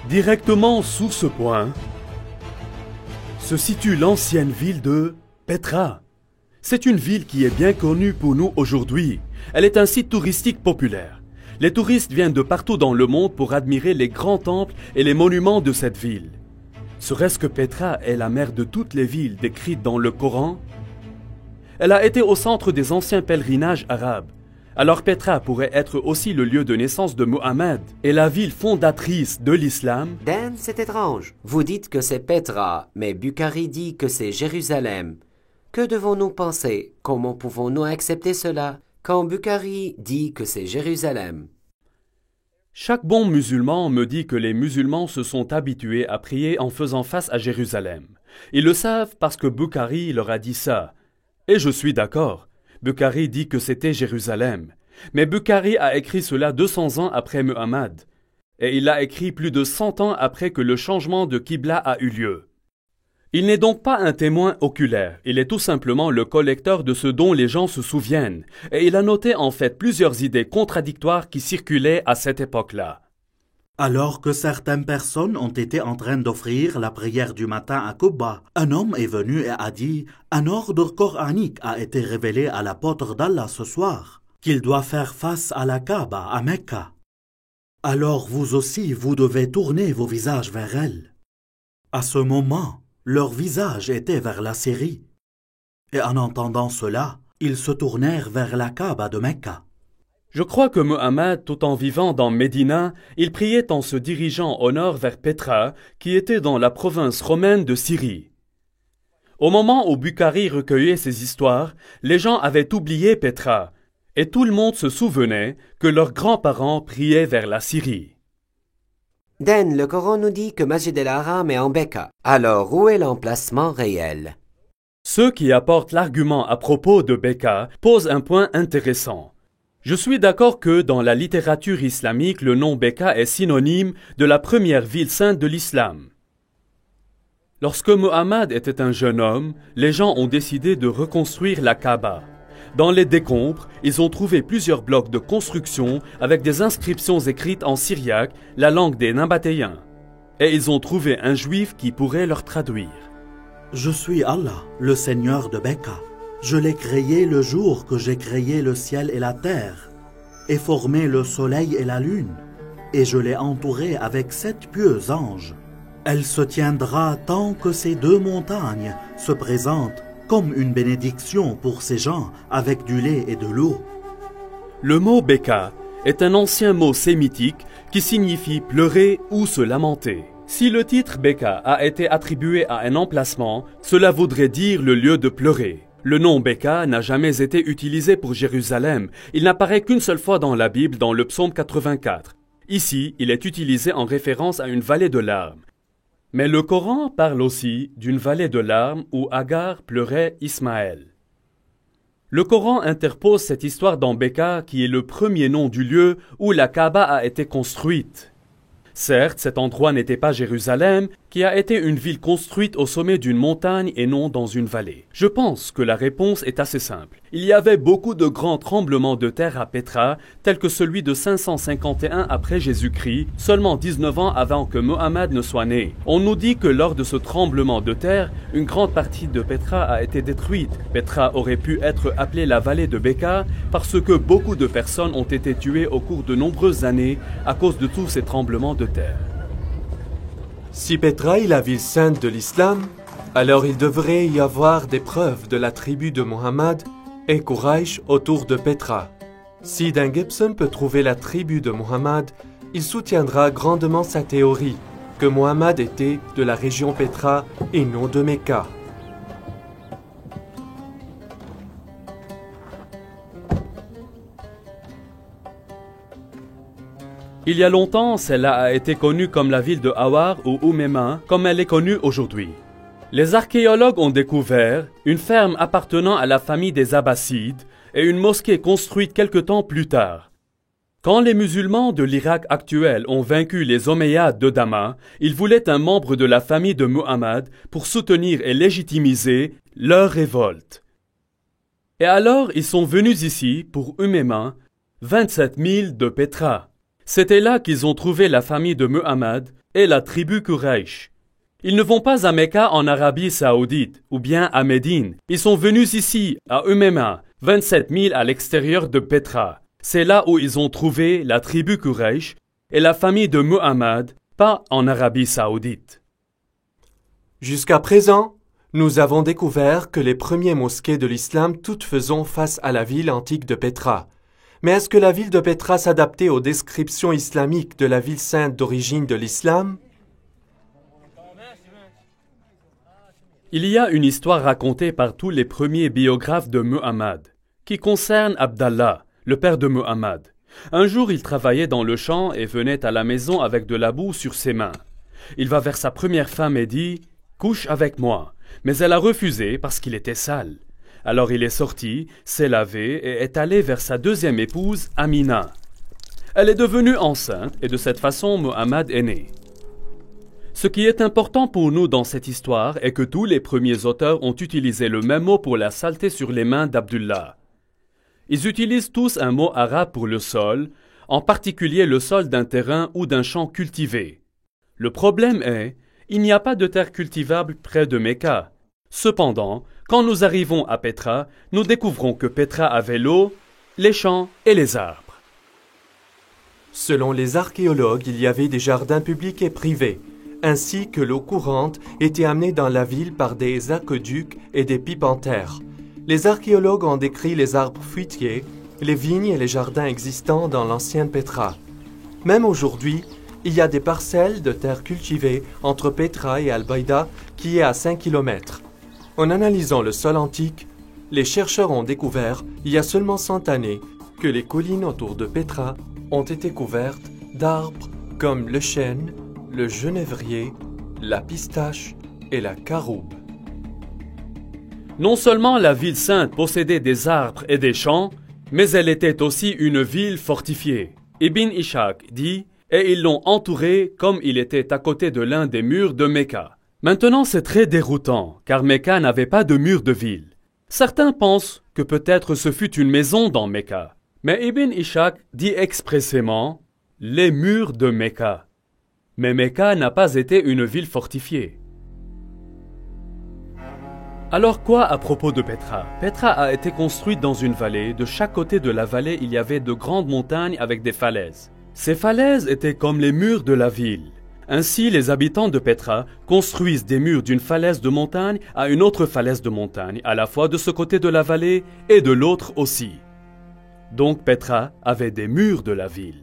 Directement sous ce point se situe l'ancienne ville de Petra. C'est une ville qui est bien connue pour nous aujourd'hui. Elle est un site touristique populaire. Les touristes viennent de partout dans le monde pour admirer les grands temples et les monuments de cette ville. Serait-ce que Petra est la mère de toutes les villes décrites dans le Coran? Elle a été au centre des anciens pèlerinages arabes. Alors Petra pourrait être aussi le lieu de naissance de Mohammed et la ville fondatrice de l'islam. Dan, c'est étrange. Vous dites que c'est Petra, mais Bukhari dit que c'est Jérusalem. Que devons-nous penser? Comment pouvons-nous accepter cela quand Bukhari dit que c'est Jérusalem? Chaque bon musulman me dit que les musulmans se sont habitués à prier en faisant face à Jérusalem. Ils le savent parce que Bukhari leur a dit ça. Et je suis d'accord. Bukhari dit que c'était Jérusalem. Mais Bukhari a écrit cela 200 ans après Muhammad. Et il l'a écrit plus de 100 ans après que le changement de Qibla a eu lieu. Il n'est donc pas un témoin oculaire, il est tout simplement le collecteur de ce dont les gens se souviennent. Et il a noté en fait plusieurs idées contradictoires qui circulaient à cette époque-là. Alors que certaines personnes ont été en train d'offrir la prière du matin à Quba, un homme est venu et a dit « Un ordre coranique a été révélé à l'apôtre d'Allah ce soir, qu'il doit faire face à la Kaaba à Mecca. Alors vous aussi, vous devez tourner vos visages vers elle. » À ce moment, leur visage était vers la Syrie. Et en entendant cela, ils se tournèrent vers la Kaaba de Mecca. Je crois que Muhammad, tout en vivant dans Médina, il priait en se dirigeant au nord vers Petra, qui était dans la province romaine de Syrie. Au moment où Bukhari recueillait ces histoires, les gens avaient oublié Petra, et tout le monde se souvenait que leurs grands-parents priaient vers la Syrie. Dan, le Coran nous dit que Masjid el-Haram est en Mecca. Alors, où est l'emplacement réel? Ceux qui apportent l'argument à propos de Mecca posent un point intéressant. Je suis d'accord que dans la littérature islamique, le nom Mecca est synonyme de la première ville sainte de l'islam. Lorsque Muhammad était un jeune homme, les gens ont décidé de reconstruire la Kaaba. Dans les décombres, ils ont trouvé plusieurs blocs de construction avec des inscriptions écrites en syriaque, la langue des Nabatéens. Et ils ont trouvé un juif qui pourrait leur traduire. « Je suis Allah, le Seigneur de Mecca. Je l'ai créé le jour que j'ai créé le ciel et la terre, et formé le soleil et la lune, et je l'ai entouré avec 7 pieux anges. Elle se tiendra tant que ces 2 montagnes se présentent comme une bénédiction pour ces gens avec du lait et de l'eau. » Le mot Beka est un ancien mot sémitique qui signifie pleurer ou se lamenter. Si le titre Beka a été attribué à un emplacement, cela voudrait dire le lieu de pleurer. Le nom Beka n'a jamais été utilisé pour Jérusalem. Il n'apparaît qu'une seule fois dans la Bible, dans le psaume 84. Ici, il est utilisé en référence à une vallée de larmes. Mais le Coran parle aussi d'une vallée de larmes où Agar pleurait Ismaël. Le Coran interpose cette histoire dans Beka qui est le premier nom du lieu où la Kaaba a été construite. Certes, cet endroit n'était pas Jérusalem, qui a été une ville construite au sommet d'une montagne et non dans une vallée. Je pense que la réponse est assez simple. Il y avait beaucoup de grands tremblements de terre à Petra, tels que celui de 551 après Jésus-Christ, seulement 19 ans avant que Mohammed ne soit né. On nous dit que lors de ce tremblement de terre, une grande partie de Petra a été détruite. Petra aurait pu être appelée la vallée de Beka parce que beaucoup de personnes ont été tuées au cours de nombreuses années à cause de tous ces tremblements de terre. Si Petra est la ville sainte de l'islam, Alors il devrait y avoir des preuves de la tribu de Muhammad et Quraysh autour de Petra. Si Dan Gibson peut trouver la tribu de Muhammad, il soutiendra grandement sa théorie que Muhammad était de la région Petra et non de Mecca. Il y a longtemps, celle-là a été connue comme la ville de Awar ou Oumema, comme elle est connue aujourd'hui. Les archéologues ont découvert une ferme appartenant à la famille des Abbassides et une mosquée construite quelque temps plus tard. Quand les musulmans de l'Irak actuel ont vaincu les Omeyyades de Damas, ils voulaient un membre de la famille de Muhammad pour soutenir et légitimiser leur révolte. Et alors, ils sont venus ici pour Oumema, 27 000 de Petra. C'était là qu'ils ont trouvé la famille de Muhammad et la tribu Quraysh. Ils ne vont pas à Mecca en Arabie Saoudite ou bien à Médine. Ils sont venus ici, à Oumema, 27 000 à l'extérieur de Petra. C'est là où ils ont trouvé la tribu Quraysh et la famille de Muhammad, pas en Arabie Saoudite. Jusqu'à présent, nous avons découvert que les premiers mosquées de l'islam toutes faisaient face à la ville antique de Petra. Mais est-ce que la ville de Petra s'adaptait aux descriptions islamiques de la ville sainte d'origine de l'islam? Il y a une histoire racontée par tous les premiers biographes de Muhammad, qui concerne Abdallah, le père de Muhammad. Un jour, il travaillait dans le champ et venait à la maison avec de la boue sur ses mains. Il va vers sa première femme et dit « Couche avec moi », mais elle a refusé parce qu'il était sale. Alors il est sorti, s'est lavé et est allé vers sa deuxième épouse, Amina. Elle est devenue enceinte et de cette façon Muhammad est né. Ce qui est important pour nous dans cette histoire est que tous les premiers auteurs ont utilisé le même mot pour la saleté sur les mains d'Abdullah. Ils utilisent tous un mot arabe pour le sol, en particulier le sol d'un terrain ou d'un champ cultivé. Le problème est, il n'y a pas de terre cultivable près de Mecca. Cependant, quand nous arrivons à Petra, nous découvrons que Petra avait l'eau, les champs et les arbres. Selon les archéologues, il y avait des jardins publics et privés, ainsi que l'eau courante était amenée dans la ville par des aqueducs et des pipes en terre. Les archéologues ont décrit les arbres fruitiers, les vignes et les jardins existants dans l'ancienne Petra. Même aujourd'hui, il y a des parcelles de terre cultivées entre Petra et Al-Baïda qui est à 5 km. En analysant le sol antique, les chercheurs ont découvert, il y a seulement 100 années, que les collines autour de Petra ont été couvertes d'arbres comme le chêne, le genévrier, la pistache et la caroube. Non seulement la ville sainte possédait des arbres et des champs, mais elle était aussi une ville fortifiée. Ibn Ishaq dit « Et ils l'ont entouré comme il était à côté de l'un des murs de Mecca ». Maintenant c'est très déroutant, car Mecca n'avait pas de mur de ville. Certains pensent que peut-être ce fut une maison dans Mecca. Mais Ibn Ishaq dit expressément « les murs de Mecca ». Mais Mecca n'a pas été une ville fortifiée. Alors quoi à propos de Petra? Petra a été construite dans une vallée. De chaque côté de la vallée, il y avait de grandes montagnes avec des falaises. Ces falaises étaient comme les murs de la ville. Ainsi, les habitants de Petra construisent des murs d'une falaise de montagne à une autre falaise de montagne, à la fois de ce côté de la vallée et de l'autre aussi. Donc Petra avait des murs de la ville.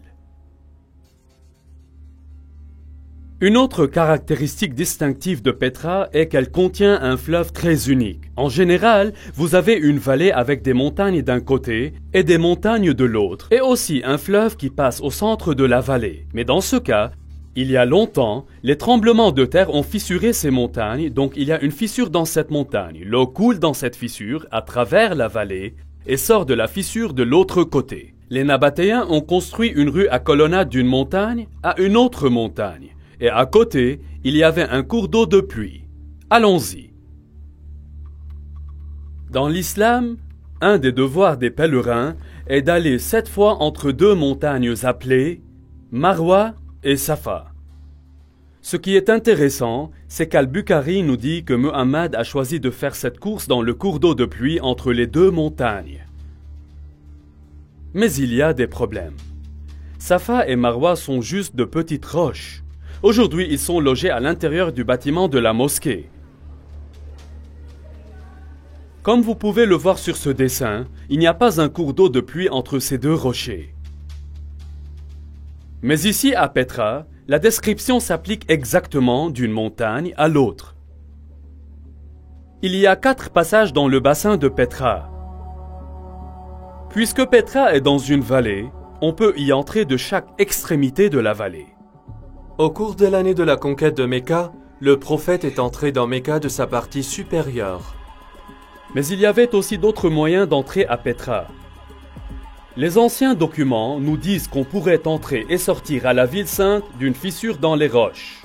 Une autre caractéristique distinctive de Petra est qu'elle contient un fleuve très unique. En général, vous avez une vallée avec des montagnes d'un côté et des montagnes de l'autre, et aussi un fleuve qui passe au centre de la vallée. Mais dans ce cas, il y a longtemps, les tremblements de terre ont fissuré ces montagnes, donc il y a une fissure dans cette montagne. L'eau coule dans cette fissure à travers la vallée et sort de la fissure de l'autre côté. Les Nabatéens ont construit une rue à colonnade d'une montagne à une autre montagne. Et à côté, il y avait un cours d'eau de pluie. Allons-y. Dans l'islam, un des devoirs des pèlerins est d'aller 7 fois entre 2 montagnes appelées Marwa et Safa. Ce qui est intéressant, c'est qu'Al-Bukhari nous dit que Muhammad a choisi de faire cette course dans le cours d'eau de pluie entre les 2 montagnes. Mais il y a des problèmes. Safa et Marwa sont juste de petites roches. Aujourd'hui, ils sont logés à l'intérieur du bâtiment de la mosquée. Comme vous pouvez le voir sur ce dessin, il n'y a pas un cours d'eau de pluie entre ces deux rochers. Mais ici, à Petra, la description s'applique exactement d'une montagne à l'autre. Il y a 4 passages dans le bassin de Petra. Puisque Petra est dans une vallée, on peut y entrer de chaque extrémité de la vallée. Au cours de l'année de la conquête de Mecca, le prophète est entré dans Mecca de sa partie supérieure. Mais il y avait aussi d'autres moyens d'entrer à Petra. Les anciens documents nous disent qu'on pourrait entrer et sortir à la ville sainte d'une fissure dans les roches.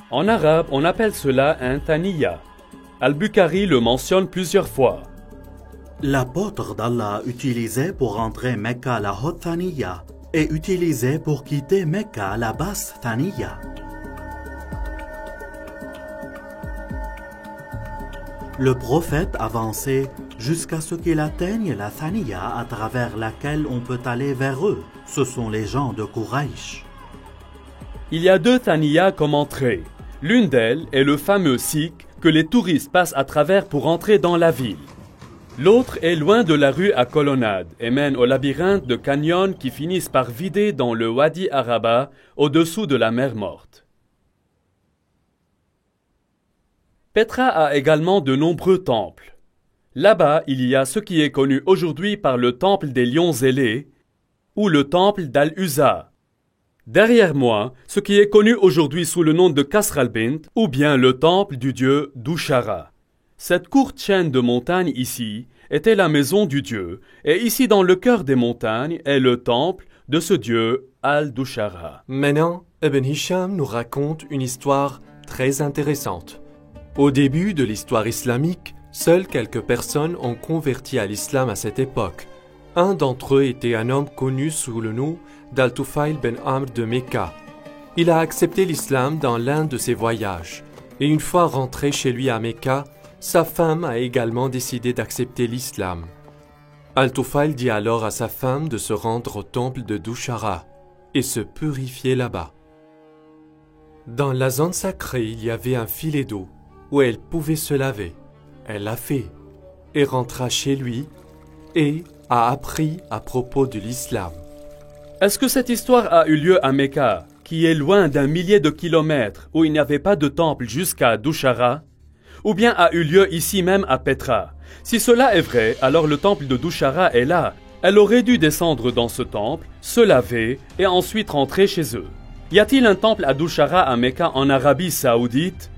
En arabe, on appelle cela un thaniya. Al-Bukhari le mentionne plusieurs fois. L'apôtre d'Allah utilisait pour entrer Mecca la haute Thaniya et utilisait pour quitter Mecca la basse Thaniya. Le prophète avançait jusqu'à ce qu'il atteigne la Thaniya à travers laquelle on peut aller vers eux. Ce sont les gens de Quraysh. Il y a 2 Thaniya comme entrée. L'une d'elles est le fameux Sikh que les touristes passent à travers pour entrer dans la ville. L'autre est loin de la rue à colonnade et mène au labyrinthe de canyons qui finissent par vider dans le Wadi Araba au-dessous de la mer Morte. Petra a également de nombreux temples. Là-bas, il y a ce qui est connu aujourd'hui par le temple des lions ailés ou le temple d'Al-Uzza. Derrière moi, ce qui est connu aujourd'hui sous le nom de Kasr al-Bint ou bien le temple du dieu Dushara. Cette courte chaîne de montagnes ici était la maison du dieu et ici dans le cœur des montagnes est le temple de ce dieu Al-Dushara. Maintenant, Ibn Hisham nous raconte une histoire très intéressante. Au début de l'histoire islamique, seules quelques personnes ont converti à l'islam à cette époque. Un d'entre eux était un homme connu sous le nom d'Al-Tufail ben Amr de Mecca. Il a accepté l'islam dans l'un de ses voyages, et une fois rentré chez lui à Mecca, sa femme a également décidé d'accepter l'islam. Al-Tufail dit alors à sa femme de se rendre au temple de Dushara et se purifier là-bas. Dans la zone sacrée, il y avait un filet d'eau où elle pouvait se laver. Elle l'a fait et rentra chez lui et a appris à propos de l'islam. Est-ce que cette histoire a eu lieu à Mecca, qui est loin d'un millier de kilomètres où il n'y avait pas de temple jusqu'à Dushara, ou bien a eu lieu ici même à Petra? Si cela est vrai, alors le temple de Dushara est là. Elle aurait dû descendre dans ce temple, se laver et ensuite rentrer chez eux. Y a-t-il un temple à Dushara à Mecca en Arabie Saoudite?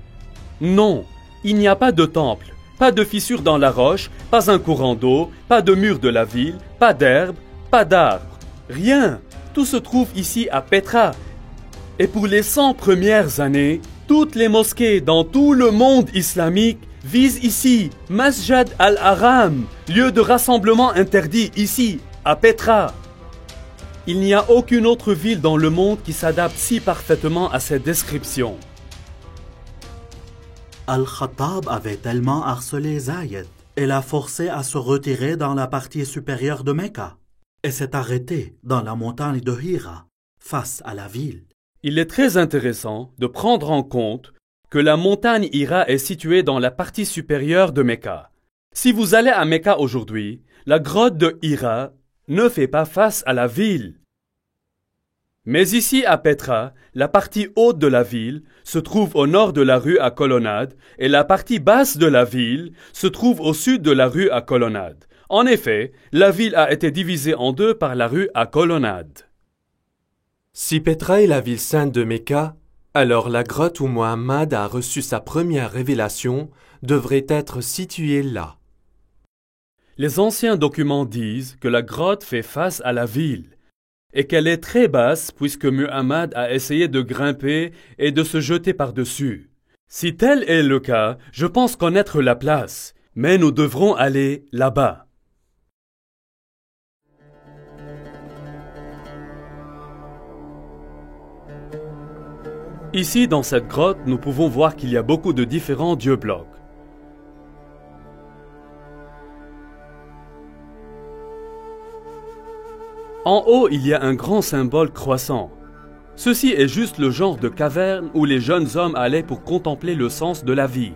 Non, il n'y a pas de temple, pas de fissure dans la roche, pas un courant d'eau, pas de mur de la ville, pas d'herbe, pas d'arbres, rien. Tout se trouve ici à Petra. Et pour les 100 premières années, toutes les mosquées dans tout le monde islamique visent ici, Masjid al-Haram, lieu de rassemblement interdit ici, à Petra. Il n'y a aucune autre ville dans le monde qui s'adapte si parfaitement à cette description. Al-Khattab avait tellement harcelé Zayed et l'a forcé à se retirer dans la partie supérieure de Mecca et s'est arrêté dans la montagne de Hira, face à la ville. Il est très intéressant de prendre en compte que la montagne Hira est située dans la partie supérieure de Mecca. Si vous allez à Mecca aujourd'hui, la grotte de Hira ne fait pas face à la ville. Mais ici à Petra, la partie haute de la ville se trouve au nord de la rue à colonnade et la partie basse de la ville se trouve au sud de la rue à colonnade. En effet, la ville a été divisée en deux par la rue à colonnade. Si Petra est la ville sainte de Mecca, alors la grotte où Muhammad a reçu sa première révélation devrait être située là. Les anciens documents disent que la grotte fait face à la ville et qu'elle est très basse puisque Muhammad a essayé de grimper et de se jeter par-dessus. Si tel est le cas, je pense connaître la place, mais nous devrons aller là-bas. Ici, dans cette grotte, nous pouvons voir qu'il y a beaucoup de différents dieux-blocs. En haut, il y a un grand symbole croissant. Ceci est juste le genre de caverne où les jeunes hommes allaient pour contempler le sens de la vie.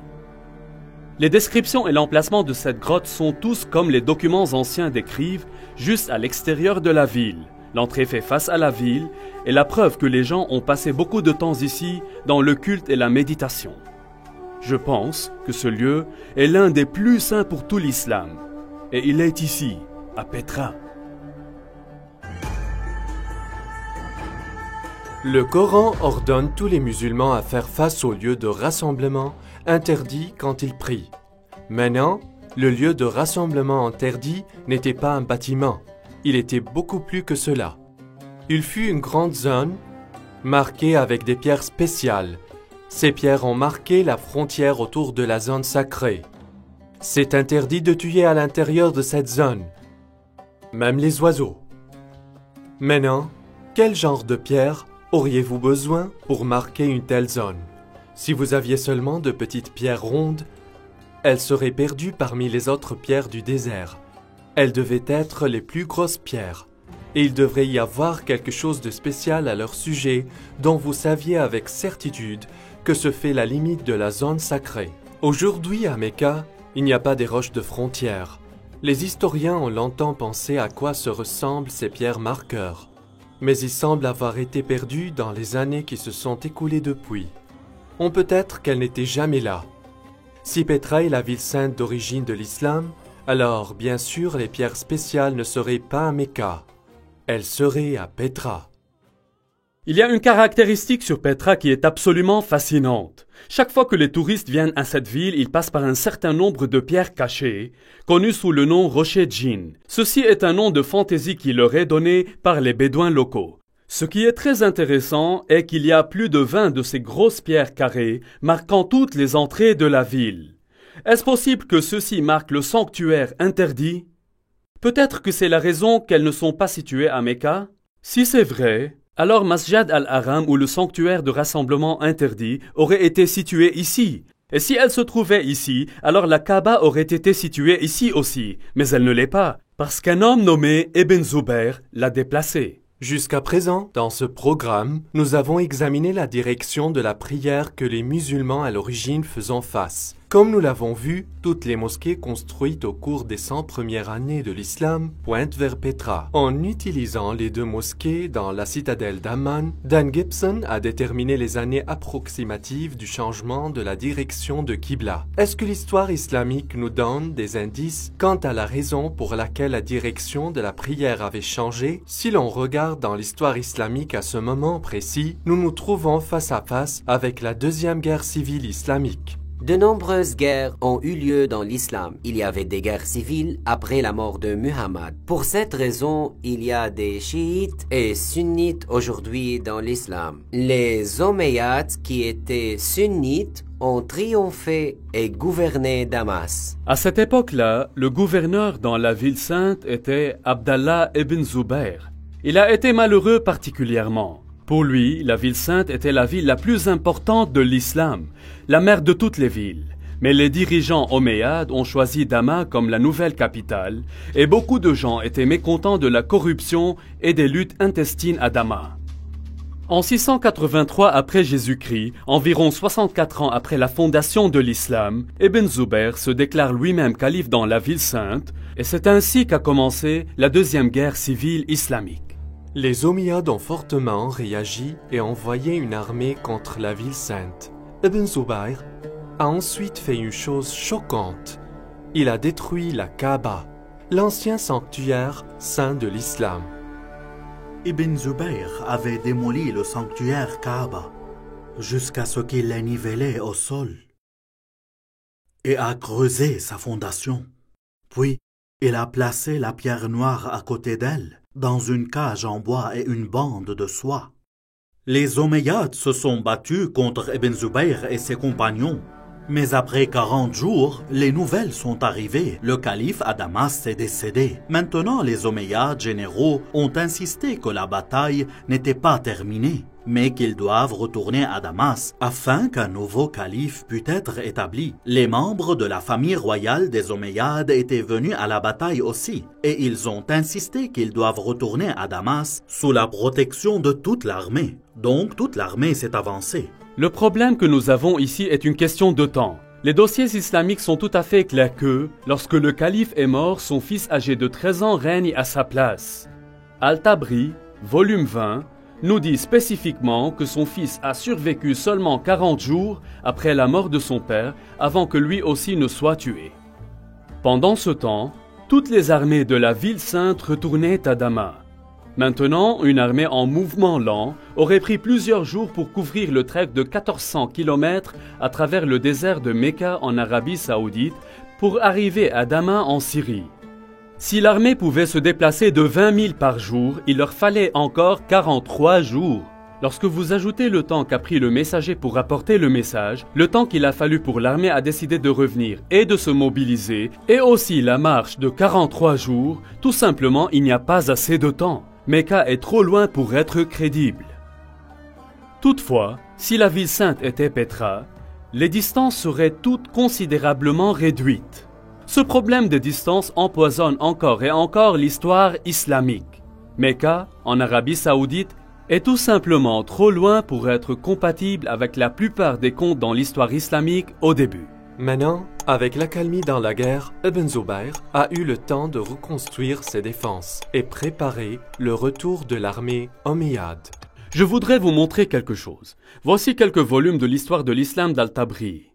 Les descriptions et l'emplacement de cette grotte sont tous comme les documents anciens décrivent, juste à l'extérieur de la ville. L'entrée fait face à la ville et la preuve que les gens ont passé beaucoup de temps ici dans le culte et la méditation. Je pense que ce lieu est l'un des plus saints pour tout l'islam. Et il est ici, à Petra. Le Coran ordonne tous les musulmans à faire face au lieu de rassemblement interdit quand ils prient. Maintenant, le lieu de rassemblement interdit n'était pas un bâtiment, il était beaucoup plus que cela. Il fut une grande zone marquée avec des pierres spéciales. Ces pierres ont marqué la frontière autour de la zone sacrée. C'est interdit de tuer à l'intérieur de cette zone, même les oiseaux. Maintenant, quel genre de pierre auriez-vous besoin pour marquer une telle zone? Si vous aviez seulement de petites pierres rondes, elles seraient perdues parmi les autres pierres du désert. Elles devaient être les plus grosses pierres, et il devrait y avoir quelque chose de spécial à leur sujet dont vous saviez avec certitude que ce fait la limite de la zone sacrée. Aujourd'hui à Mecca, il n'y a pas des roches de frontières. Les historiens ont longtemps pensé à quoi se ressemblent ces pierres marqueurs, mais ils semblent avoir été perdus dans les années qui se sont écoulées depuis. On peut être qu'elle n'était jamais là. Si Petra est la ville sainte d'origine de l'islam, alors bien sûr les pierres spéciales ne seraient pas à Mecca. Elles seraient à Petra. Il y a une caractéristique sur Petra qui est absolument fascinante. Chaque fois que les touristes viennent à cette ville, ils passent par un certain nombre de pierres cachées, connues sous le nom Rocher Djinn. Ceci est un nom de fantaisie qui leur est donné par les bédouins locaux. Ce qui est très intéressant est qu'il y a plus de 20 de ces grosses pierres carrées marquant toutes les entrées de la ville. Est-ce possible que ceux-ci marquent le sanctuaire interdit? Peut-être que c'est la raison qu'elles ne sont pas situées à Mecca? Si c'est vrai, alors Masjid al-Haram ou le sanctuaire de rassemblement interdit aurait été situé ici. Et si elle se trouvait ici, alors la Kaaba aurait été située ici aussi, mais elle ne l'est pas, parce qu'un homme nommé Ibn Zubayr l'a déplacée. Jusqu'à présent, dans ce programme, nous avons examiné la direction de la prière que les musulmans à l'origine faisaient face. Comme nous l'avons vu, toutes les mosquées construites au cours des 100 premières années de l'islam pointent vers Petra. En utilisant les deux mosquées dans la citadelle d'Amman, Dan Gibson a déterminé les années approximatives du changement de la direction de Qibla. Est-ce que l'histoire islamique nous donne des indices quant à la raison pour laquelle la direction de la prière avait changé? Si l'on regarde dans l'histoire islamique à ce moment précis, nous nous trouvons face à face avec la deuxième guerre civile islamique. De nombreuses guerres ont eu lieu dans l'islam. Il y avait des guerres civiles après la mort de Muhammad. Pour cette raison, il y a des chiites et sunnites aujourd'hui dans l'islam. Les Omeyyades, qui étaient sunnites, ont triomphé et gouverné Damas. À cette époque-là, le gouverneur dans la ville sainte était Abdallah ibn Zubayr. Il a été malheureux particulièrement. Pour lui, la ville sainte était la ville la plus importante de l'islam, la mère de toutes les villes. Mais les dirigeants omeyyades ont choisi Damas comme la nouvelle capitale et beaucoup de gens étaient mécontents de la corruption et des luttes intestines à Damas. En 683 après Jésus-Christ, environ 64 ans après la fondation de l'islam, Ibn Zubayr se déclare lui-même calife dans la ville sainte et c'est ainsi qu'a commencé la deuxième guerre civile islamique. Les Omeyyades ont fortement réagi et envoyé une armée contre la ville sainte. Ibn Zubayr a ensuite fait une chose choquante. Il a détruit la Kaaba, l'ancien sanctuaire saint de l'islam. Ibn Zubayr avait démoli le sanctuaire Kaaba jusqu'à ce qu'il l'ait nivelé au sol et a creusé sa fondation. Puis, il a placé la pierre noire à côté d'elle, dans une cage en bois et une bande de soie. Les Omeyyades se sont battus contre Ibn Zubayr et ses compagnons. Mais après 40 jours, les nouvelles sont arrivées. Le calife à Damas est décédé. Maintenant, les Omeyyades généraux ont insisté que la bataille n'était pas terminée, mais qu'ils doivent retourner à Damas afin qu'un nouveau calife puisse être établi. Les membres de la famille royale des Omeyyades étaient venus à la bataille aussi, et ils ont insisté qu'ils doivent retourner à Damas sous la protection de toute l'armée. Donc toute l'armée s'est avancée. Le problème que nous avons ici est une question de temps. Les dossiers islamiques sont tout à fait clairs que, lorsque le calife est mort, son fils âgé de 13 ans règne à sa place. Al-Tabri, volume 20, nous dit spécifiquement que son fils a survécu seulement 40 jours après la mort de son père, avant que lui aussi ne soit tué. Pendant ce temps, toutes les armées de la ville sainte retournaient à Damas. Maintenant, une armée en mouvement lent aurait pris plusieurs jours pour couvrir le trek de 1400 km à travers le désert de Mecca en Arabie Saoudite pour arriver à Damas en Syrie. Si l'armée pouvait se déplacer de 20 000 par jour, il leur fallait encore 43 jours. Lorsque vous ajoutez le temps qu'a pris le messager pour rapporter le message, le temps qu'il a fallu pour l'armée à décider de revenir et de se mobiliser, et aussi la marche de 43 jours, tout simplement il n'y a pas assez de temps. Mecca est trop loin pour être crédible. Toutefois, si la ville sainte était Petra, les distances seraient toutes considérablement réduites. Ce problème de distance empoisonne encore et encore l'histoire islamique. Mecca, en Arabie Saoudite, est tout simplement trop loin pour être compatible avec la plupart des contes dans l'histoire islamique au début. Maintenant, avec l'accalmie dans la guerre, Ibn Zubayr a eu le temps de reconstruire ses défenses et préparer le retour de l'armée omeyyade. Je voudrais vous montrer quelque chose. Voici quelques volumes de l'histoire de l'islam d'Al-Tabri.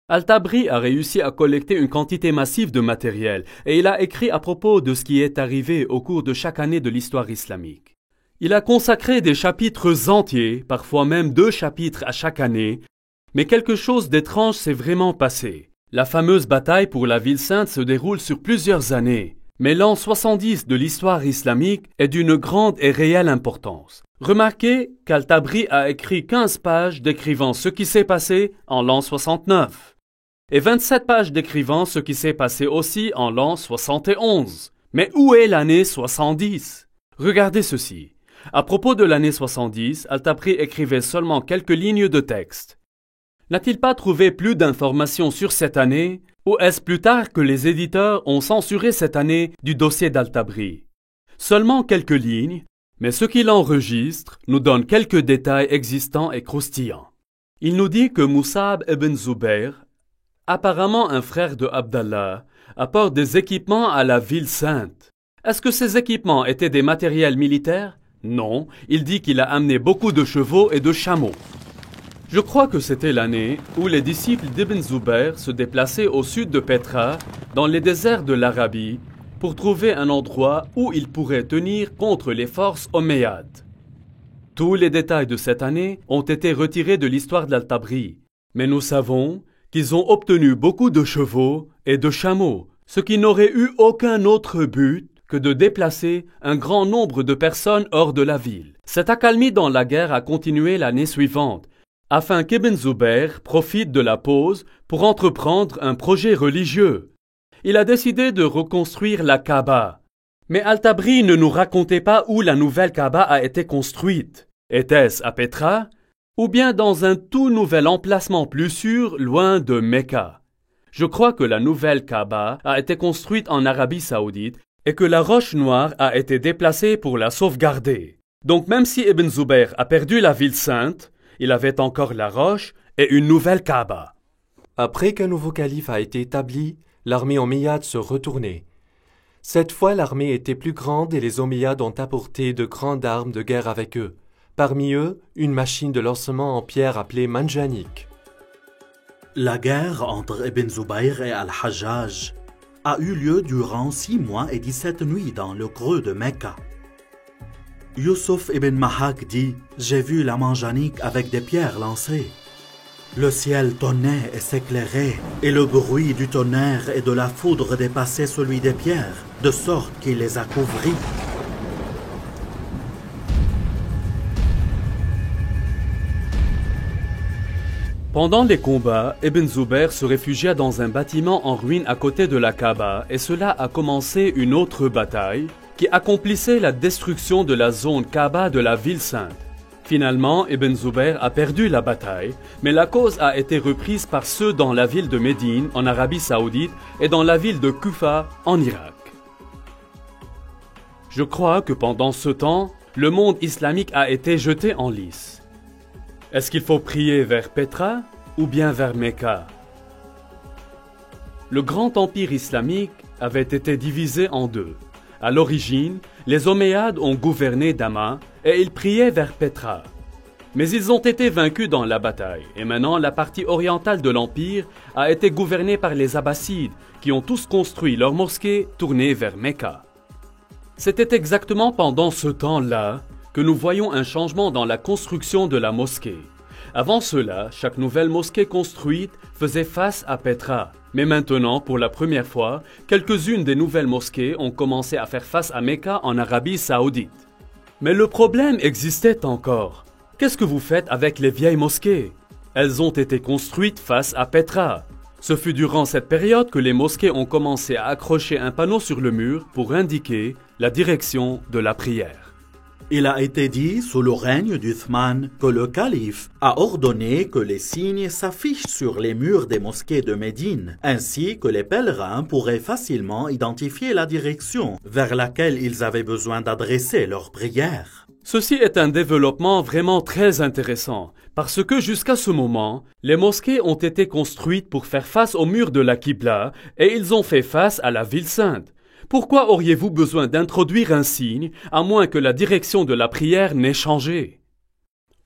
Al-Tabri a réussi à collecter une quantité massive de matériel et il a écrit à propos de ce qui est arrivé au cours de chaque année de l'histoire islamique. Il a consacré des chapitres entiers, parfois même 2 chapitres à chaque année, mais quelque chose d'étrange s'est vraiment passé. La fameuse bataille pour la ville sainte se déroule sur plusieurs années, mais l'an 70 de l'histoire islamique est d'une grande et réelle importance. Remarquez qu'Al-Tabri a écrit 15 pages décrivant ce qui s'est passé en l'an 69, et 27 pages décrivant ce qui s'est passé aussi en l'an 71. Mais où est l'année 70? Regardez ceci. À propos de l'année 70, Al-Tabri écrivait seulement quelques lignes de texte. N'a-t-il pas trouvé plus d'informations sur cette année, ou est-ce plus tard que les éditeurs ont censuré cette année du dossier d'Al-Tabri? Seulement quelques lignes, mais ce qu'il enregistre nous donne quelques détails existants et croustillants. Il nous dit que Mus'ab ibn Zubayr, apparemment un frère de Abdallah, apporte des équipements à la ville sainte. Est-ce que ces équipements étaient des matériels militaires? Non, il dit qu'il a amené beaucoup de chevaux et de chameaux. Je crois que c'était l'année où les disciples d'Ibn Zubayr se déplaçaient au sud de Petra, dans les déserts de l'Arabie, pour trouver un endroit où ils pourraient tenir contre les forces omeyyades. Tous les détails de cette année ont été retirés de l'histoire d'Al-Tabri, mais nous savons qu'ils ont obtenu beaucoup de chevaux et de chameaux, ce qui n'aurait eu aucun autre but que de déplacer un grand nombre de personnes hors de la ville. Cette accalmie dans la guerre a continué l'année suivante, afin qu'Ibn Zubayr profite de la pause pour entreprendre un projet religieux. Il a décidé de reconstruire la Kaaba. Mais Al-Tabri ne nous racontait pas où la nouvelle Kaaba a été construite. Était-ce à Petra, ou bien dans un tout nouvel emplacement plus sûr, loin de Mecca? Je crois que la nouvelle Kaaba a été construite en Arabie Saoudite et que la roche noire a été déplacée pour la sauvegarder. Donc même si Ibn Zubayr a perdu la ville sainte, il avait encore la roche et une nouvelle Kaaba. Après qu'un nouveau calife a été établi, l'armée omeyyade se retournait. Cette fois, l'armée était plus grande et les Omeyyades ont apporté de grandes armes de guerre avec eux. Parmi eux, une machine de lancement en pierre appelée Manjanik. La guerre entre Ibn Zubayr et Al-Hajjaj a eu lieu durant 6 mois et 17 nuits dans le creux de Mecca. Yusuf ibn Mahak dit « J'ai vu la Manjanik avec des pierres lancées. Le ciel tonnait et s'éclairait, et le bruit du tonnerre et de la foudre dépassait celui des pierres, de sorte qu'il les a couvries. » Pendant les combats, Ibn Zubayr se réfugia dans un bâtiment en ruine à côté de la Kaaba et cela a commencé une autre bataille qui accomplissait la destruction de la zone Kaaba de la ville sainte. Finalement, Ibn Zubayr a perdu la bataille, mais la cause a été reprise par ceux dans la ville de Médine, en Arabie Saoudite, et dans la ville de Kufa, en Irak. Je crois que pendant ce temps, le monde islamique a été jeté en lice. Est-ce qu'il faut prier vers Petra ou bien vers Mecca? Le grand empire islamique avait été divisé en deux. À l'origine, les Omeyyades ont gouverné Damas et ils priaient vers Petra. Mais ils ont été vaincus dans la bataille et maintenant la partie orientale de l'empire a été gouvernée par les Abbassides qui ont tous construit leur mosquée tournée vers Mecca. C'était exactement pendant ce temps-là que nous voyons un changement dans la construction de la mosquée. Avant cela, chaque nouvelle mosquée construite faisait face à Petra. Mais maintenant, pour la première fois, quelques-unes des nouvelles mosquées ont commencé à faire face à Mecca en Arabie Saoudite. Mais le problème existait encore. Qu'est-ce que vous faites avec les vieilles mosquées? Elles ont été construites face à Petra. Ce fut durant cette période que les mosquées ont commencé à accrocher un panneau sur le mur pour indiquer la direction de la prière. Il a été dit sous le règne d'Uthman que le calife a ordonné que les signes s'affichent sur les murs des mosquées de Médine, ainsi que les pèlerins pourraient facilement identifier la direction vers laquelle ils avaient besoin d'adresser leurs prières. Ceci est un développement vraiment très intéressant, parce que jusqu'à ce moment, les mosquées ont été construites pour faire face au mur de la Qibla et ils ont fait face à la ville sainte. Pourquoi auriez-vous besoin d'introduire un signe, à moins que la direction de la prière n'ait changé?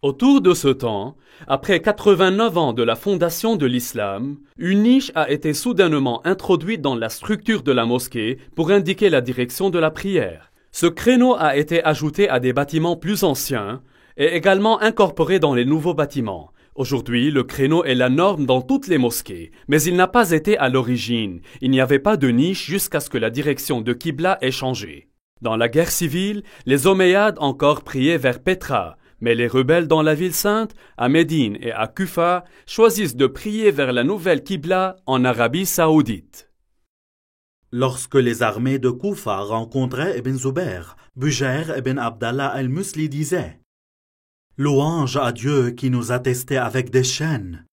Autour de ce temps, après 89 ans de la fondation de l'islam, une niche a été soudainement introduite dans la structure de la mosquée pour indiquer la direction de la prière. Ce créneau a été ajouté à des bâtiments plus anciens et également incorporé dans les nouveaux bâtiments. Aujourd'hui, le créneau est la norme dans toutes les mosquées, mais il n'a pas été à l'origine. Il n'y avait pas de niche jusqu'à ce que la direction de Qibla ait changé. Dans la guerre civile, les Omeyyades encore priaient vers Petra, mais les rebelles dans la ville sainte, à Médine et à Kufa, choisissent de prier vers la nouvelle Qibla en Arabie Saoudite. Lorsque les armées de Koufa rencontraient Ibn Zubayr, Bujair ibn Abdallah al-Musli disait: « Louange à Dieu qui nous a testés avec des chaînes,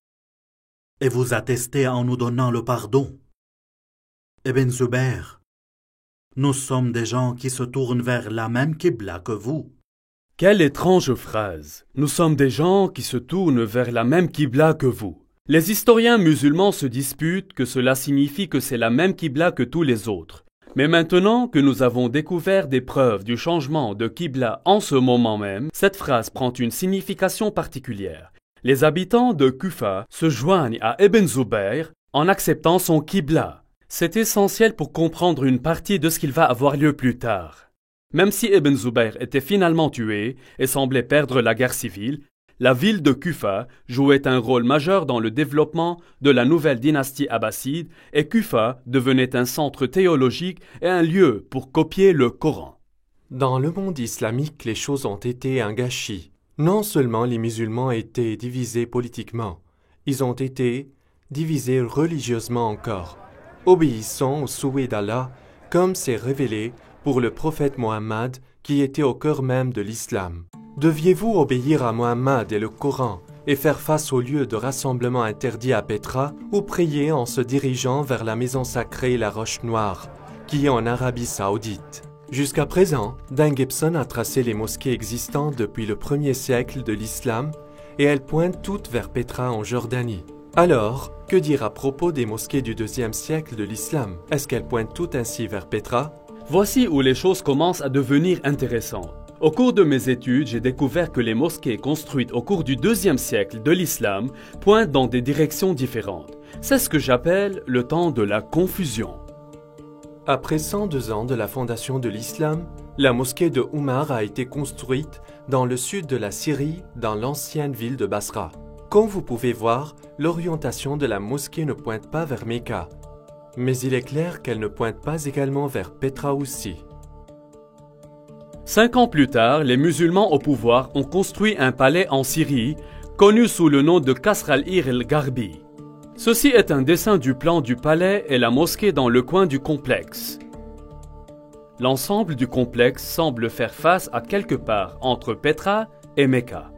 et vous a testés en nous donnant le pardon. Ibn Zubayr, nous sommes des gens qui se tournent vers la même Qibla que vous. » Quelle étrange phrase! Nous sommes des gens qui se tournent vers la même Qibla que vous. Les historiens musulmans se disputent que cela signifie que c'est la même Qibla que tous les autres. Mais maintenant que nous avons découvert des preuves du changement de Qibla en ce moment même, cette phrase prend une signification particulière. Les habitants de Kufa se joignent à Ibn Zubayr en acceptant son Qibla. C'est essentiel pour comprendre une partie de ce qu'il va avoir lieu plus tard. Même si Ibn Zubayr était finalement tué et semblait perdre la guerre civile, la ville de Kufa jouait un rôle majeur dans le développement de la nouvelle dynastie abbasside et Kufa devenait un centre théologique et un lieu pour copier le Coran. Dans le monde islamique, les choses ont été un gâchis. Non seulement les musulmans étaient divisés politiquement, ils ont été divisés religieusement encore, obéissant au souhait d'Allah, comme c'est révélé pour le prophète Mohammed qui était au cœur même de l'islam. Deviez-vous obéir à Mohammed et le Coran et faire face au lieu de rassemblement interdit à Petra ou prier en se dirigeant vers la maison sacrée La Roche Noire, qui est en Arabie Saoudite? Jusqu'à présent, Dan Gibson a tracé les mosquées existantes depuis le 1er siècle de l'islam et elles pointent toutes vers Petra en Jordanie. Alors, que dire à propos des mosquées du 2e siècle de l'islam? Est-ce qu'elles pointent toutes ainsi vers Petra? Voici où les choses commencent à devenir intéressantes. Au cours de mes études, j'ai découvert que les mosquées construites au cours du 2e siècle de l'islam pointent dans des directions différentes. C'est ce que j'appelle le temps de la confusion. Après 102 ans de la fondation de l'islam, la mosquée de Oumar a été construite dans le sud de la Syrie, dans l'ancienne ville de Basra. Comme vous pouvez voir, l'orientation de la mosquée ne pointe pas vers Mecca. Mais il est clair qu'elle ne pointe pas également vers Petra aussi. 5 ans plus tard, les musulmans au pouvoir ont construit un palais en Syrie, connu sous le nom de Qasr al-Ir el-Gharbi. Ceci est un dessin du plan du palais et la mosquée dans le coin du complexe. L'ensemble du complexe semble faire face à quelque part entre Petra et Mecca.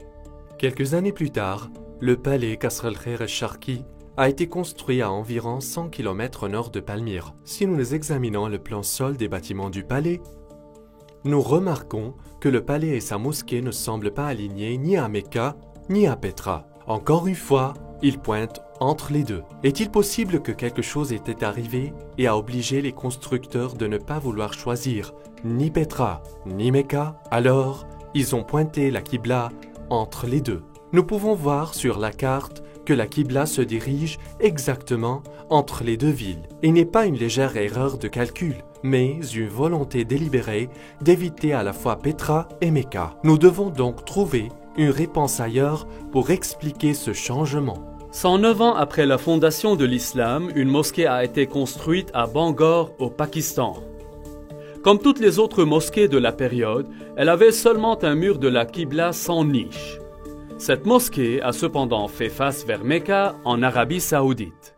Quelques années plus tard, le palais Qasr al-Khair el-Sharqi a été construit à environ 100 km au nord de Palmyre. Si nous examinons le plan sol des bâtiments du palais, nous remarquons que le palais et sa mosquée ne semblent pas alignés ni à Mecca ni à Petra. Encore une fois, il pointe entre les deux. Est-il possible que quelque chose était arrivé et a obligé les constructeurs de ne pas vouloir choisir ni Pétra ni Mecca? Alors, ils ont pointé la Qibla entre les deux. Nous pouvons voir sur la carte que la Qibla se dirige exactement entre les deux villes. Il n'est pas une légère erreur de calcul, mais une volonté délibérée d'éviter à la fois Pétra et Mecca. Nous devons donc trouver une réponse ailleurs pour expliquer ce changement. 109 ans après la fondation de l'islam, une mosquée a été construite à Bangor, au Pakistan. Comme toutes les autres mosquées de la période, elle avait seulement un mur de la Qibla sans niche. Cette mosquée a cependant fait face vers Mecca, en Arabie Saoudite.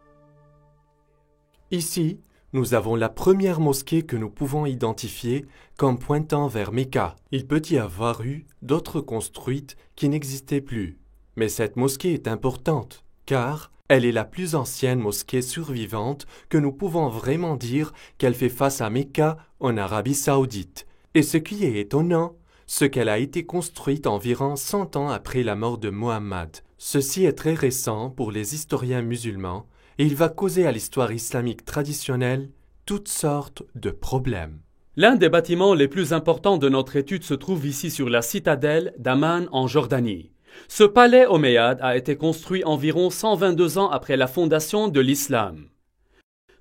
Ici, nous avons la première mosquée que nous pouvons identifier comme pointant vers Mecca. Il peut y avoir eu d'autres construites qui n'existaient plus. Mais cette mosquée est importante, car elle est la plus ancienne mosquée survivante que nous pouvons vraiment dire qu'elle fait face à Mecca en Arabie Saoudite. Et ce qui est étonnant, c'est qu'elle a été construite environ 100 ans après la mort de Mohammed. Ceci est très récent pour les historiens musulmans et il va causer à l'histoire islamique traditionnelle toutes sortes de problèmes. L'un des bâtiments les plus importants de notre étude se trouve ici sur la citadelle d'Amman en Jordanie. Ce palais omeyyade a été construit environ 122 ans après la fondation de l'islam.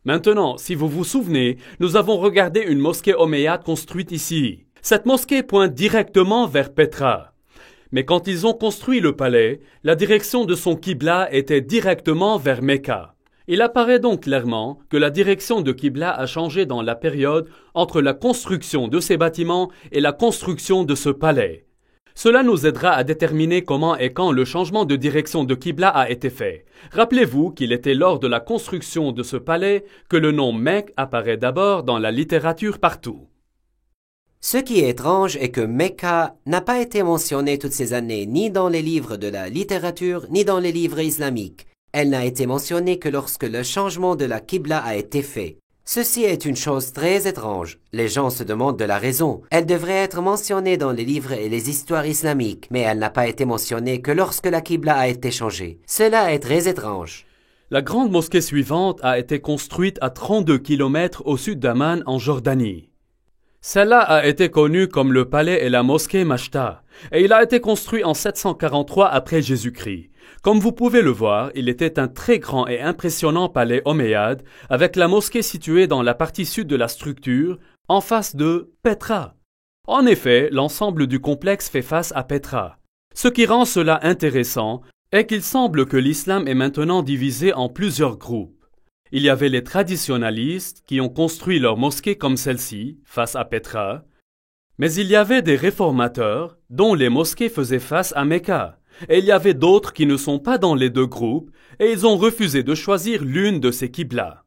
Maintenant, si vous vous souvenez, nous avons regardé une mosquée omeyyade construite ici. Cette mosquée pointe directement vers Pétra. Mais quand ils ont construit le palais, la direction de son Qibla était directement vers Mecca. Il apparaît donc clairement que la direction de Qibla a changé dans la période entre la construction de ces bâtiments et la construction de ce palais. Cela nous aidera à déterminer comment et quand le changement de direction de Qibla a été fait. Rappelez-vous qu'il était lors de la construction de ce palais que le nom Mecque apparaît d'abord dans la littérature partout. Ce qui est étrange est que Mecca n'a pas été mentionné toutes ces années ni dans les livres de la littérature ni dans les livres islamiques. Elle n'a été mentionnée que lorsque le changement de la Qibla a été fait. Ceci est une chose très étrange. Les gens se demandent de la raison. Elle devrait être mentionnée dans les livres et les histoires islamiques, mais elle n'a pas été mentionnée que lorsque la Qibla a été changée. Cela est très étrange. La grande mosquée suivante a été construite à 32 km au sud d'Amman en Jordanie. Celle-là a été connue comme le palais et la mosquée Mashta, et il a été construit en 743 après Jésus-Christ. Comme vous pouvez le voir, il était un très grand et impressionnant palais omeyyade, avec la mosquée située dans la partie sud de la structure, en face de Pétra. En effet, l'ensemble du complexe fait face à Pétra. Ce qui rend cela intéressant est qu'il semble que l'islam est maintenant divisé en plusieurs groupes. Il y avait les traditionalistes qui ont construit leur mosquée comme celle-ci, face à Pétra, mais il y avait des réformateurs dont les mosquées faisaient face à Mecca, et il y avait d'autres qui ne sont pas dans les deux groupes, et ils ont refusé de choisir l'une de ces qiblas.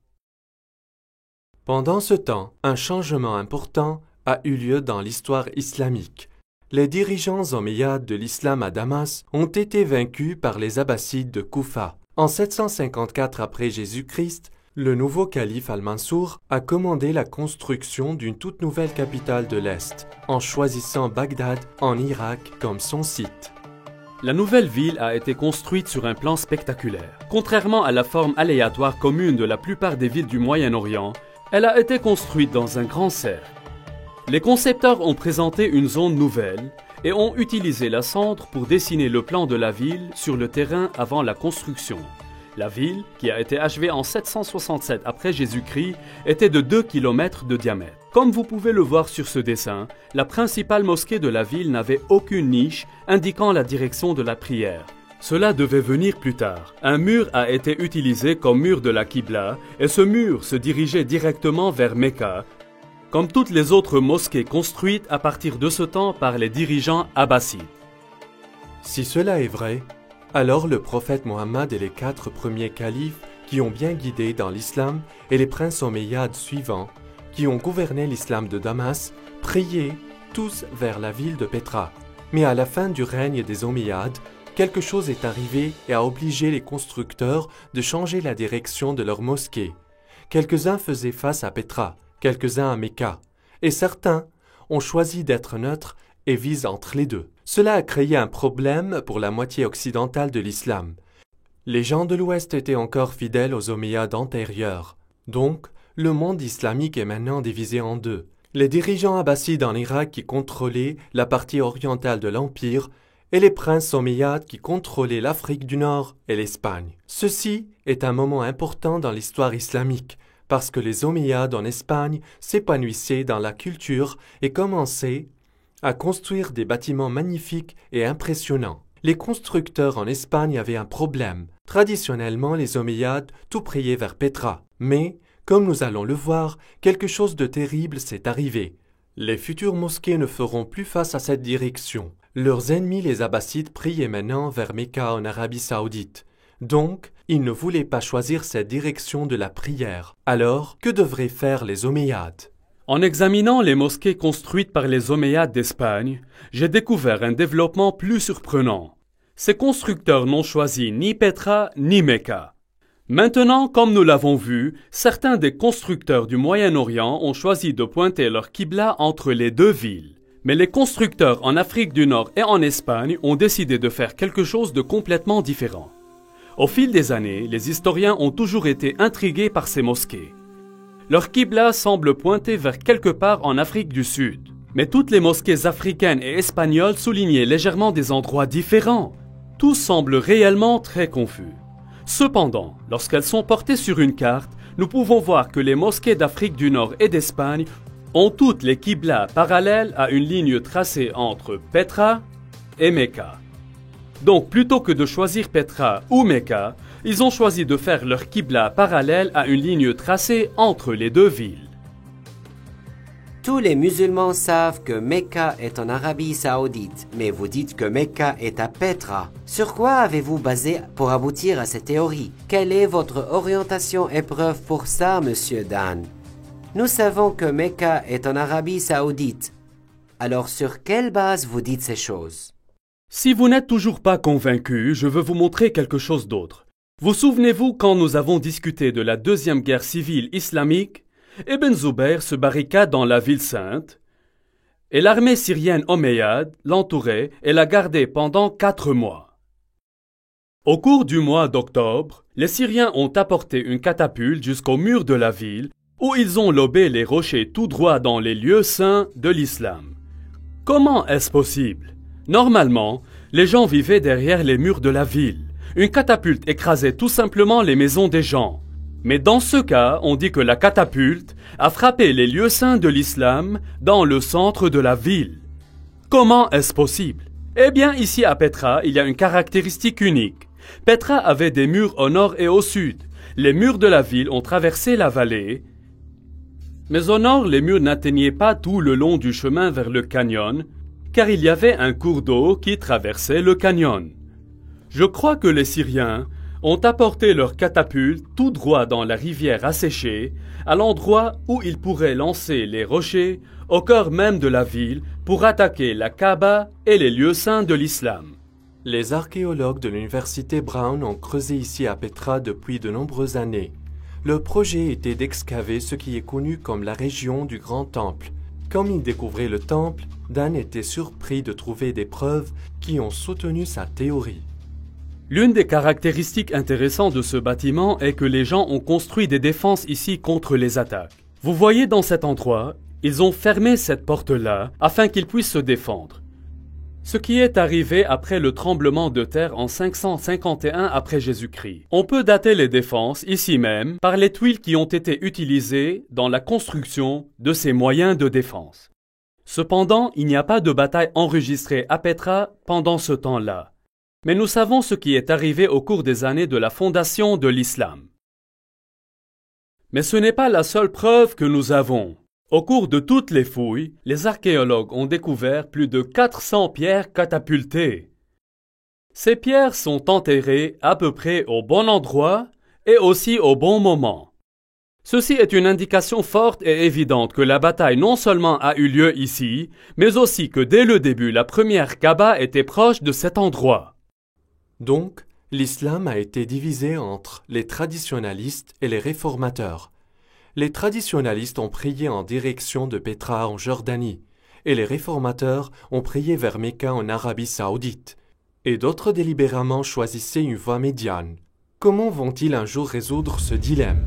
Pendant ce temps, un changement important a eu lieu dans l'histoire islamique. Les dirigeants omeyyades de l'islam à Damas ont été vaincus par les Abbassides de Koufa. En 754 après Jésus-Christ, le nouveau calife Al-Mansour a commandé la construction d'une toute nouvelle capitale de l'Est, en choisissant Bagdad en Irak comme son site. La nouvelle ville a été construite sur un plan spectaculaire. Contrairement à la forme aléatoire commune de la plupart des villes du Moyen-Orient, elle a été construite dans un grand cercle. Les concepteurs ont présenté une zone nouvelle et ont utilisé la cendre pour dessiner le plan de la ville sur le terrain avant la construction. La ville, qui a été achevée en 767 après Jésus-Christ, était de 2 km de diamètre. Comme vous pouvez le voir sur ce dessin, la principale mosquée de la ville n'avait aucune niche indiquant la direction de la prière. Cela devait venir plus tard. Un mur a été utilisé comme mur de la Qibla et ce mur se dirigeait directement vers Mecca, comme toutes les autres mosquées construites à partir de ce temps par les dirigeants abbassides. Si cela est vrai, alors le prophète Mohammed et les 4 premiers califes qui ont bien guidé dans l'islam et les princes omeyyades suivants qui ont gouverné l'islam de Damas priaient tous vers la ville de Pétra. Mais à la fin du règne des Omeyyades, quelque chose est arrivé et a obligé les constructeurs de changer la direction de leur mosquée. Quelques-uns faisaient face à Pétra, quelques-uns à Mecca, et certains ont choisi d'être neutres et visent entre les deux. Cela a créé un problème pour la moitié occidentale de l'islam. Les gens de l'Ouest étaient encore fidèles aux Omeyyades antérieurs. Donc, le monde islamique est maintenant divisé en deux. Les dirigeants abbassides en Irak qui contrôlaient la partie orientale de l'Empire et les princes omeyyades qui contrôlaient l'Afrique du Nord et l'Espagne. Ceci est un moment important dans l'histoire islamique, parce que les Omeyyades en Espagne s'épanouissaient dans la culture et commençaient à construire des bâtiments magnifiques et impressionnants. Les constructeurs en Espagne avaient un problème. Traditionnellement, les Omeyyades tout priaient vers Petra. Mais, comme nous allons le voir, quelque chose de terrible s'est arrivé. Les futures mosquées ne feront plus face à cette direction. Leurs ennemis, les Abbassides, priaient maintenant vers Mecca en Arabie Saoudite. Donc, ils ne voulaient pas choisir cette direction de la prière. Alors, que devraient faire les Omeyyades? En examinant les mosquées construites par les Omeyyades d'Espagne, j'ai découvert un développement plus surprenant. Ces constructeurs n'ont choisi ni Petra ni Mecca. Maintenant, comme nous l'avons vu, certains des constructeurs du Moyen-Orient ont choisi de pointer leur qibla entre les deux villes. Mais les constructeurs en Afrique du Nord et en Espagne ont décidé de faire quelque chose de complètement différent. Au fil des années, les historiens ont toujours été intrigués par ces mosquées. Leur qibla semble pointer vers quelque part en Afrique du Sud. Mais toutes les mosquées africaines et espagnoles soulignaient légèrement des endroits différents. Tout semble réellement très confus. Cependant, lorsqu'elles sont portées sur une carte, nous pouvons voir que les mosquées d'Afrique du Nord et d'Espagne ont toutes les qiblas parallèles à une ligne tracée entre Petra et Mecca. Donc, plutôt que de choisir Petra ou Mecca, ils ont choisi de faire leur qibla parallèle à une ligne tracée entre les deux villes. Tous les musulmans savent que Mecca est en Arabie Saoudite, mais vous dites que Mecca est à Petra. Sur quoi avez-vous basé pour aboutir à cette théorie? Quelle est votre orientation et preuve pour ça, monsieur Dan? Nous savons que Mecca est en Arabie Saoudite. Alors sur quelle base vous dites ces choses? Si vous n'êtes toujours pas convaincu, je veux vous montrer quelque chose d'autre. Vous souvenez-vous quand nous avons discuté de la deuxième guerre civile islamique? Ibn Zubayr se barricade dans la ville sainte et l'armée syrienne omeyyade l'entourait et la gardait pendant 4 mois. Au cours du mois d'octobre, les Syriens ont apporté une catapulte jusqu'au mur de la ville où ils ont lobé les rochers tout droit dans les lieux saints de l'islam. Comment est-ce possible? Normalement, les gens vivaient derrière les murs de la ville. Une catapulte écrasait tout simplement les maisons des gens. Mais dans ce cas, on dit que la catapulte a frappé les lieux saints de l'islam dans le centre de la ville. Comment est-ce possible? Eh bien, ici à Petra, il y a une caractéristique unique. Petra avait des murs au nord et au sud. Les murs de la ville ont traversé la vallée. Mais au nord, les murs n'atteignaient pas tout le long du chemin vers le canyon, car il y avait un cours d'eau qui traversait le canyon. Je crois que les Syriens ont apporté leurs catapultes tout droit dans la rivière asséchée, à l'endroit où ils pourraient lancer les rochers au cœur même de la ville pour attaquer la Kaaba et les lieux saints de l'islam. Les archéologues de l'université Brown ont creusé ici à Petra depuis de nombreuses années. Le projet était d'excaver ce qui est connu comme la région du Grand Temple. Comme ils découvraient le temple, Dan était surpris de trouver des preuves qui ont soutenu sa théorie. L'une des caractéristiques intéressantes de ce bâtiment est que les gens ont construit des défenses ici contre les attaques. Vous voyez dans cet endroit, ils ont fermé cette porte-là afin qu'ils puissent se défendre. Ce qui est arrivé après le tremblement de terre en 551 après Jésus-Christ. On peut dater les défenses, ici même, par les tuiles qui ont été utilisées dans la construction de ces moyens de défense. Cependant, il n'y a pas de bataille enregistrée à Petra pendant ce temps-là. Mais nous savons ce qui est arrivé au cours des années de la fondation de l'islam. Mais ce n'est pas la seule preuve que nous avons. Au cours de toutes les fouilles, les archéologues ont découvert plus de 400 pierres catapultées. Ces pierres sont enterrées à peu près au bon endroit et aussi au bon moment. Ceci est une indication forte et évidente que la bataille non seulement a eu lieu ici, mais aussi que dès le début, la première Kaaba était proche de cet endroit. Donc, l'islam a été divisé entre les traditionalistes et les réformateurs. Les traditionalistes ont prié en direction de Petra en Jordanie, et les réformateurs ont prié vers Mecca en Arabie Saoudite, et d'autres délibérément choisissaient une voie médiane. Comment vont-ils un jour résoudre ce dilemme?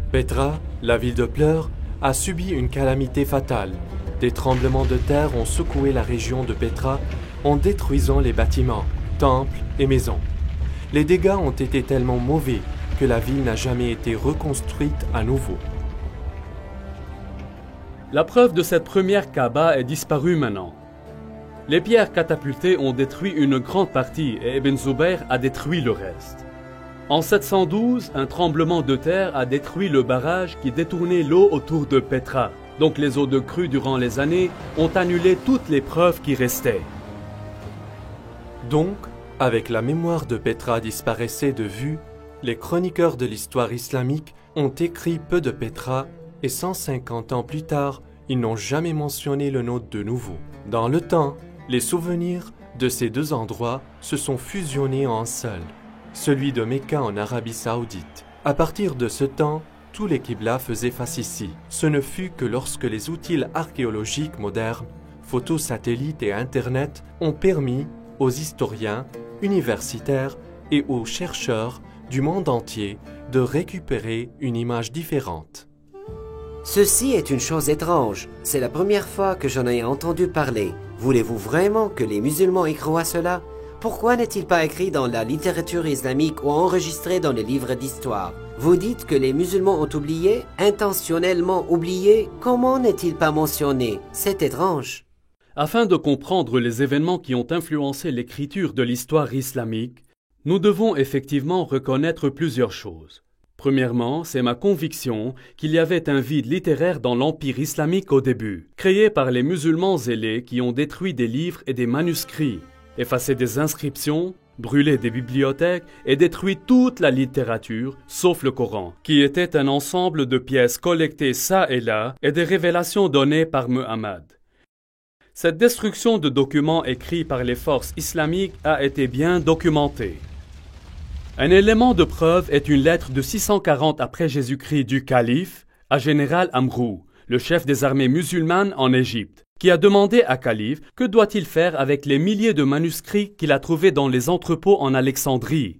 Petra, la ville de pleurs, a subi une calamité fatale. Des tremblements de terre ont secoué la région de Petra en détruisant les bâtiments, temples et maisons. Les dégâts ont été tellement mauvais que la ville n'a jamais été reconstruite à nouveau. La preuve de cette première Kaaba est disparue maintenant. Les pierres catapultées ont détruit une grande partie et Ibn Zubayr a détruit le reste. En 712, un tremblement de terre a détruit le barrage qui détournait l'eau autour de Petra. Donc les eaux de crue durant les années ont annulé toutes les preuves qui restaient. Donc, avec la mémoire de Petra disparaissait de vue, les chroniqueurs de l'histoire islamique ont écrit peu de Petra et 150 ans plus tard, ils n'ont jamais mentionné le nom de nouveau. Dans le temps, les souvenirs de ces deux endroits se sont fusionnés en un seul, celui de Mecca en Arabie Saoudite. À partir de ce temps, tous les Qibla faisaient face ici. Ce ne fut que lorsque les outils archéologiques modernes, photos satellites et Internet ont permis aux historiens, universitaires et aux chercheurs du monde entier de récupérer une image différente. Ceci est une chose étrange. C'est la première fois que j'en ai entendu parler. Voulez-vous vraiment que les musulmans y croient cela? Pourquoi n'est-il pas écrit dans la littérature islamique ou enregistré dans les livres d'histoire? Vous dites que les musulmans ont oublié, intentionnellement oublié. Comment n'est-il pas mentionné? C'est étrange. Afin de comprendre les événements qui ont influencé l'écriture de l'histoire islamique, nous devons effectivement reconnaître plusieurs choses. Premièrement, c'est ma conviction qu'il y avait un vide littéraire dans l'Empire islamique au début, créé par les musulmans zélés qui ont détruit des livres et des manuscrits, effacé des inscriptions, brûlé des bibliothèques et détruit toute la littérature, sauf le Coran, qui était un ensemble de pièces collectées çà et là et des révélations données par Muhammad. Cette destruction de documents écrits par les forces islamiques a été bien documentée. Un élément de preuve est une lettre de 640 après Jésus-Christ du calife à général Amrou, le chef des armées musulmanes en Égypte, qui a demandé à calife que doit-il faire avec les milliers de manuscrits qu'il a trouvés dans les entrepôts en Alexandrie.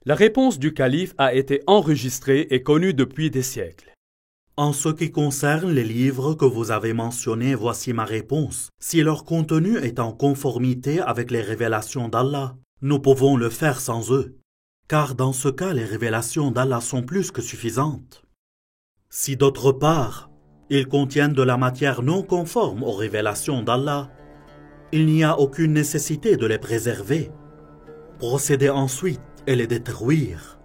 La réponse du calife a été enregistrée et connue depuis des siècles. En ce qui concerne les livres que vous avez mentionnés, voici ma réponse. Si leur contenu est en conformité avec les révélations d'Allah, nous pouvons le faire sans eux. Car dans ce cas, les révélations d'Allah sont plus que suffisantes. Si d'autre part, ils contiennent de la matière non conforme aux révélations d'Allah, il n'y a aucune nécessité de les préserver. Procédez ensuite et les détruire.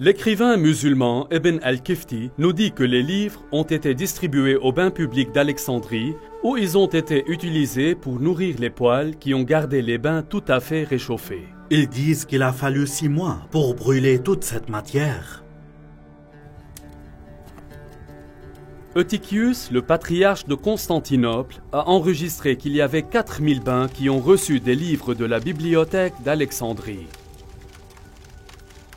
L'écrivain musulman Ibn al-Kifti nous dit que les livres ont été distribués aux bains publics d'Alexandrie où ils ont été utilisés pour nourrir les poêles qui ont gardé les bains tout à fait réchauffés. Ils disent qu'il a fallu 6 mois pour brûler toute cette matière. Eutychius, le patriarche de Constantinople, a enregistré qu'il y avait 4000 bains qui ont reçu des livres de la bibliothèque d'Alexandrie.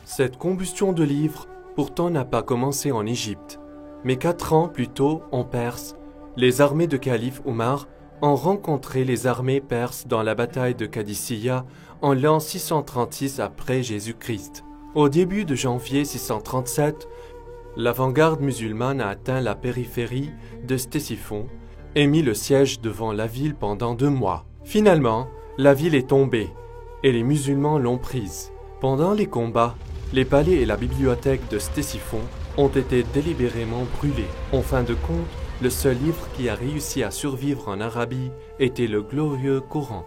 Cette combustion de livres, pourtant, n'a pas commencé en Égypte, mais 4 ans plus tôt, en Perse, les armées de calife Omar ont rencontré les armées perses dans la bataille de Qadisiyah en l'an 636 après Jésus-Christ. Au début de janvier 637, l'avant-garde musulmane a atteint la périphérie de Ctésiphon et mis le siège devant la ville pendant 2 mois. Finalement, la ville est tombée et les musulmans l'ont prise. Pendant les combats, les palais et la bibliothèque de Ctésiphon ont été délibérément brûlés. En fin de compte, le seul livre qui a réussi à survivre en Arabie était le glorieux Coran.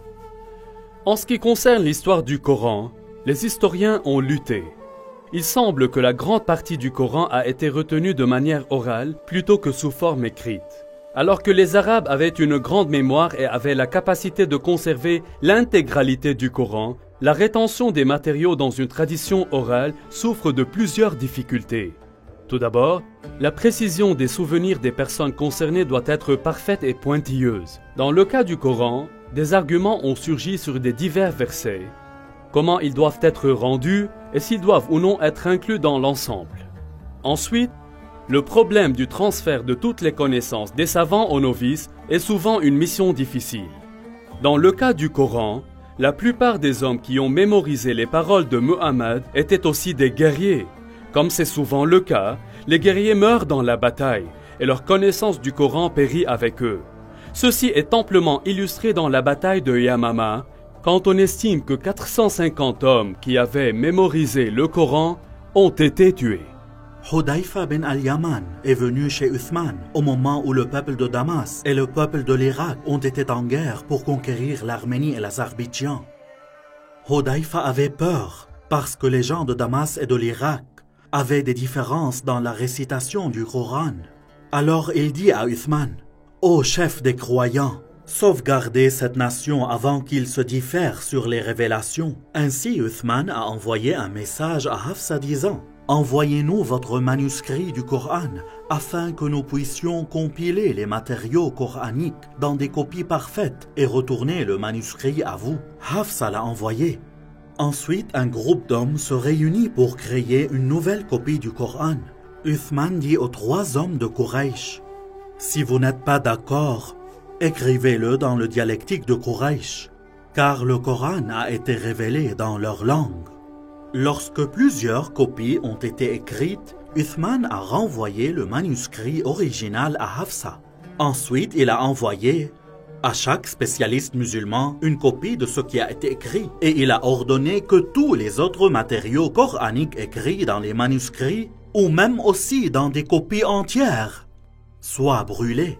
En ce qui concerne l'histoire du Coran, les historiens ont lutté. Il semble que la grande partie du Coran a été retenue de manière orale plutôt que sous forme écrite. Alors que les Arabes avaient une grande mémoire et avaient la capacité de conserver l'intégralité du Coran, la rétention des matériaux dans une tradition orale souffre de plusieurs difficultés. Tout d'abord, la précision des souvenirs des personnes concernées doit être parfaite et pointilleuse. Dans le cas du Coran, des arguments ont surgi sur des divers versets, comment ils doivent être rendus et s'ils doivent ou non être inclus dans l'ensemble. Ensuite, le problème du transfert de toutes les connaissances des savants aux novices est souvent une mission difficile. Dans le cas du Coran, La plupart des hommes qui ont mémorisé les paroles de Muhammad étaient aussi des guerriers. Comme c'est souvent le cas, les guerriers meurent dans la bataille et leur connaissance du Coran périt avec eux. Ceci est amplement illustré dans la bataille de Yamama, quand on estime que 450 hommes qui avaient mémorisé le Coran ont été tués. Hudayfa bin al-Yaman est venu chez Uthman au moment où le peuple de Damas et le peuple de l'Irak ont été en guerre pour conquérir l'Arménie et l'Azerbaïdjan. Hudayfa avait peur parce que les gens de Damas et de l'Irak avaient des différences dans la récitation du Coran. Alors il dit à Uthman: « Ô chef des croyants, sauvegardez cette nation avant qu'ils se diffèrent sur les révélations. » Ainsi Uthman a envoyé un message à Hafsa disant: « Envoyez-nous votre manuscrit du Coran afin que nous puissions compiler les matériaux coraniques dans des copies parfaites et retourner le manuscrit à vous. » Hafsa l'a envoyé. Ensuite, un groupe d'hommes se réunit pour créer une nouvelle copie du Coran. Uthman dit aux 3 hommes de Quraysh: « Si vous n'êtes pas d'accord, écrivez-le dans le dialectique de Quraysh, car le Coran a été révélé dans leur langue. » Lorsque plusieurs copies ont été écrites, Uthman a renvoyé le manuscrit original à Hafsa. Ensuite, il a envoyé à chaque spécialiste musulman une copie de ce qui a été écrit, et il a ordonné que tous les autres matériaux coraniques écrits dans les manuscrits, ou même aussi dans des copies entières, soient brûlés.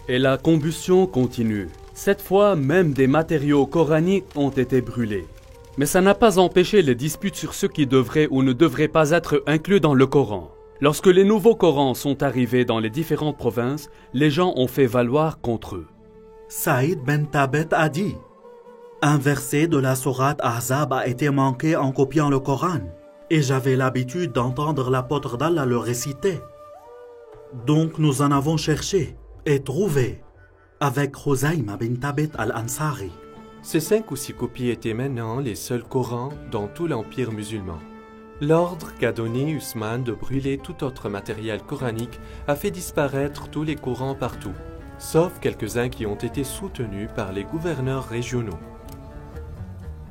Et la combustion continue. Cette fois, même des matériaux coraniques ont été brûlés. Mais ça n'a pas empêché les disputes sur ce qui devrait ou ne devrait pas être inclus dans le Coran. Lorsque les nouveaux Corans sont arrivés dans les différentes provinces, les gens ont fait valoir contre eux. Saïd ben Tabet a dit: « Un verset de la sourate Ahzab a été manqué en copiant le Coran, et j'avais l'habitude d'entendre l'apôtre d'Allah le réciter. Donc nous en avons cherché et trouvé avec Khuzayma bin Tabit al-Ansari. » Ces 5 ou 6 copies étaient maintenant les seuls Corans dans tout l'Empire musulman. L'ordre qu'a donné Uthman de brûler tout autre matériel coranique a fait disparaître tous les Corans partout, sauf quelques-uns qui ont été soutenus par les gouverneurs régionaux.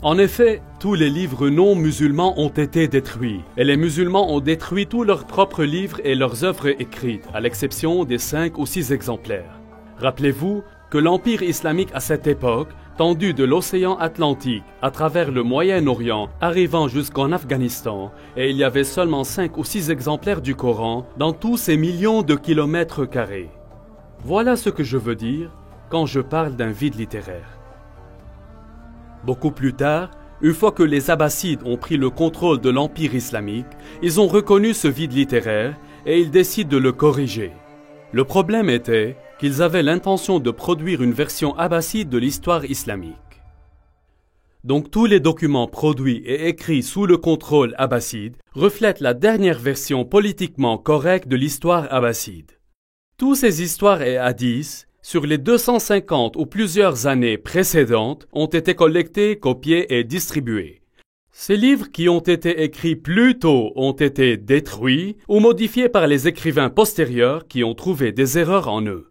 En effet, tous les livres non musulmans ont été détruits, et les musulmans ont détruit tous leurs propres livres et leurs œuvres écrites, à l'exception des 5 ou 6 exemplaires. Rappelez-vous que l'Empire islamique à cette époque, tendu de l'océan Atlantique à travers le Moyen-Orient, arrivant jusqu'en Afghanistan, et il y avait seulement 5 ou 6 exemplaires du Coran dans tous ces millions de kilomètres carrés. Voilà ce que je veux dire quand je parle d'un vide littéraire. Beaucoup plus tard, une fois que les Abbassides ont pris le contrôle de l'Empire islamique, ils ont reconnu ce vide littéraire et ils décident de le corriger. Le problème était qu'ils avaient l'intention de produire une version abbasside de l'histoire islamique. Donc tous les documents produits et écrits sous le contrôle abbasside reflètent la dernière version politiquement correcte de l'histoire abbasside. Tous ces histoires et hadiths, sur les 250 ou plusieurs années précédentes, ont été collectés, copiés et distribués. Ces livres qui ont été écrits plus tôt ont été détruits ou modifiés par les écrivains postérieurs qui ont trouvé des erreurs en eux.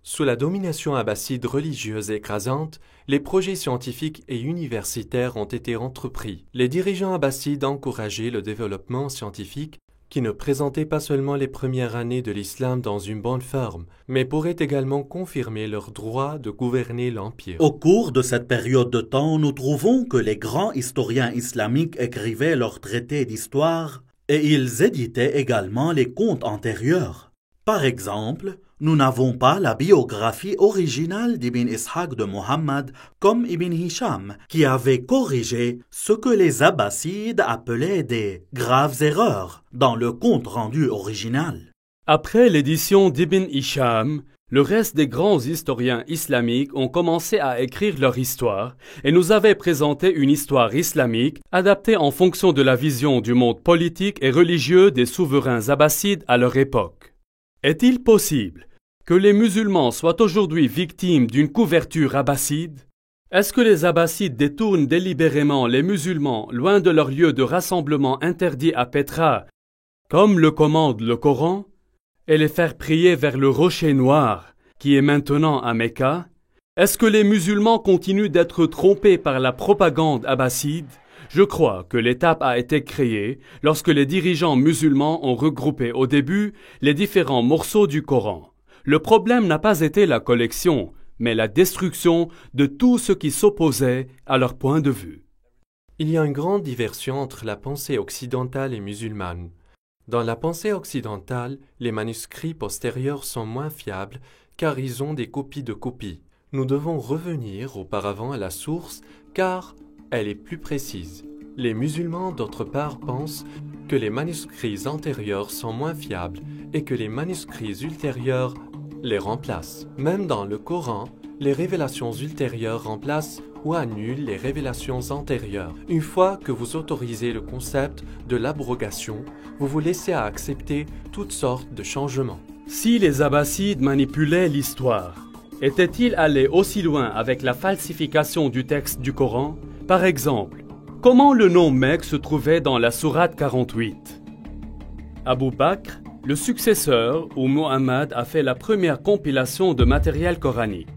Sous la domination abbasside religieuse écrasante, les projets scientifiques et universitaires ont été entrepris. Les dirigeants abbassides encourageaient le développement scientifique qui ne présentait pas seulement les premières années de l'islam dans une bonne forme, mais pourrait également confirmer leur droit de gouverner l'Empire. Au cours de cette période de temps, nous trouvons que les grands historiens islamiques écrivaient leurs traités d'histoire et ils éditaient également les contes antérieurs. Par exemple, nous n'avons pas la biographie originale d'Ibn Ishaq de Muhammad comme Ibn Hisham, qui avait corrigé ce que les Abbassides appelaient des graves erreurs dans le compte rendu original. Après l'édition d'Ibn Hisham, le reste des grands historiens islamiques ont commencé à écrire leur histoire et nous avaient présenté une histoire islamique adaptée en fonction de la vision du monde politique et religieux des souverains abbassides à leur époque. Est-il possible que les musulmans soient aujourd'hui victimes d'une couverture abbasside? Est-ce que les Abbassides détournent délibérément les musulmans loin de leur lieu de rassemblement interdit à Petra, comme le commande le Coran, et les faire prier vers le rocher noir, qui est maintenant à Mecca? Est-ce que les musulmans continuent d'être trompés par la propagande abbasside? Je crois que l'étape a été créée lorsque les dirigeants musulmans ont regroupé au début les différents morceaux du Coran. Le problème n'a pas été la collection, mais la destruction de tout ce qui s'opposait à leur point de vue. Il y a une grande diversion entre la pensée occidentale et musulmane. Dans la pensée occidentale, les manuscrits postérieurs sont moins fiables car ils ont des copies de copies. Nous devons revenir auparavant à la source car elle est plus précise. Les musulmans, d'autre part, pensent que les manuscrits antérieurs sont moins fiables et que les manuscrits ultérieurs les remplacent. Même dans le Coran, les révélations ultérieures remplacent ou annulent les révélations antérieures. Une fois que vous autorisez le concept de l'abrogation, vous vous laissez à accepter toutes sortes de changements. Si les Abbassides manipulaient l'histoire, étaient-ils allés aussi loin avec la falsification du texte du Coran? Par exemple, comment le nom Mecque se trouvait dans la sourate 48? Abu Bakr, le successeur où Mohammed a fait la première compilation de matériel coranique.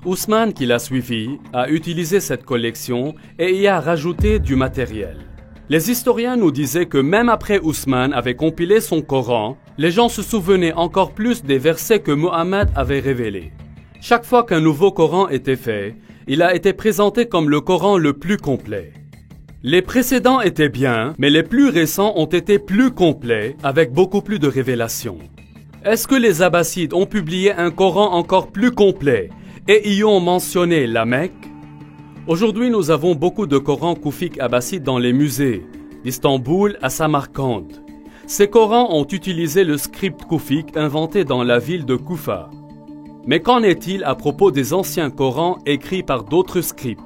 Ousmane, qui l'a suivi, a utilisé cette collection et y a rajouté du matériel. Les historiens nous disaient que même après Ousmane avait compilé son Coran, les gens se souvenaient encore plus des versets que Mohammed avait révélés. Chaque fois qu'un nouveau Coran était fait, il a été présenté comme le Coran le plus complet. Les précédents étaient bien, mais les plus récents ont été plus complets, avec beaucoup plus de révélations. Est-ce que les Abbassides ont publié un Coran encore plus complet et y ont mentionné la Mecque? Aujourd'hui, nous avons beaucoup de Corans koufiques abbassides dans les musées, d'Istanbul à Samarcande. Ces Corans ont utilisé le script koufique inventé dans la ville de Koufa. Mais qu'en est-il à propos des anciens Corans écrits par d'autres scripts?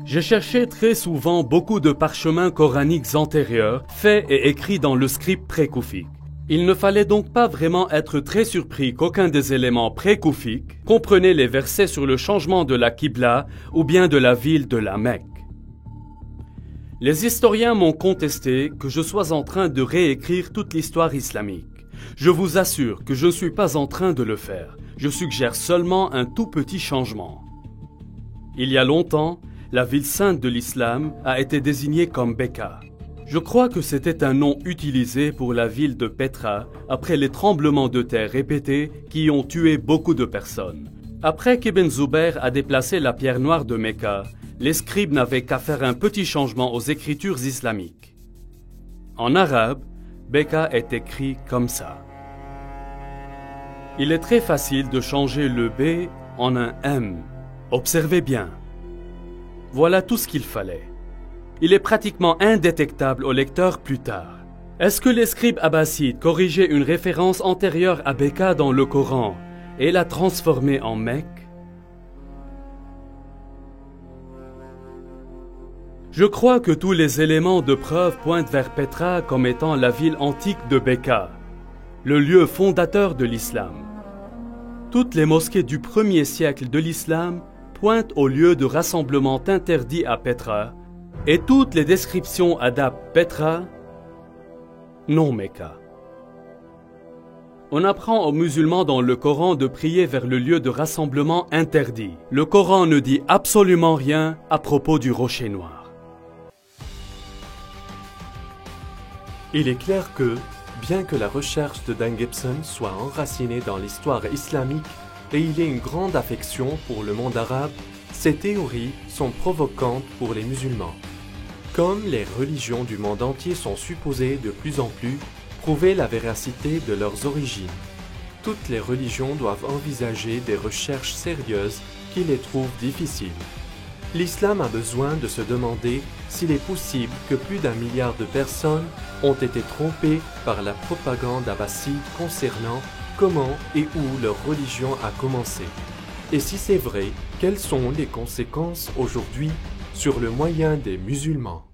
J'ai cherché très souvent beaucoup de parchemins coraniques antérieurs, faits et écrits dans le script pré-koufique. Il ne fallait donc pas vraiment être très surpris qu'aucun des éléments pré-koufiques comprenait les versets sur le changement de la Qibla ou bien de la ville de la Mecque. Les historiens m'ont contesté que je sois en train de réécrire toute l'histoire islamique. Je vous assure que je ne suis pas en train de le faire. Je suggère seulement un tout petit changement. Il y a longtemps, la ville sainte de l'islam a été désignée comme Becca. Je crois que c'était un nom utilisé pour la ville de Petra après les tremblements de terre répétés qui ont tué beaucoup de personnes. Après qu'Ibn Zubayr a déplacé la pierre noire de Mecca, les scribes n'avaient qu'à faire un petit changement aux écritures islamiques. En arabe, Becca est écrit comme ça. Il est très facile de changer le B en un M. Observez bien. Voilà tout ce qu'il fallait. Il est pratiquement indétectable au lecteur plus tard. Est-ce que les scribes abbassides corrigeaient une référence antérieure à Becca dans le Coran et la transformaient en Mecque? Je crois que tous les éléments de preuve pointent vers Petra comme étant la ville antique de Becca, le lieu fondateur de l'islam. Toutes les mosquées du 1er siècle de l'islam pointent au lieu de rassemblement interdit à Petra, et toutes les descriptions adaptent Petra, non Mecca. On apprend aux musulmans dans le Coran de prier vers le lieu de rassemblement interdit. Le Coran ne dit absolument rien à propos du rocher noir. Il est clair que, bien que la recherche de Dan Gibson soit enracinée dans l'histoire islamique et il ait une grande affection pour le monde arabe, ces théories sont provocantes pour les musulmans. Comme les religions du monde entier sont supposées de plus en plus prouver la véracité de leurs origines, toutes les religions doivent envisager des recherches sérieuses qui les trouvent difficiles. L'islam a besoin de se demander s'il est possible que plus d'1 milliard de personnes ont été trompées par la propagande abbasside concernant comment et où leur religion a commencé. Et si c'est vrai, quelles sont les conséquences aujourd'hui sur le moyen des musulmans?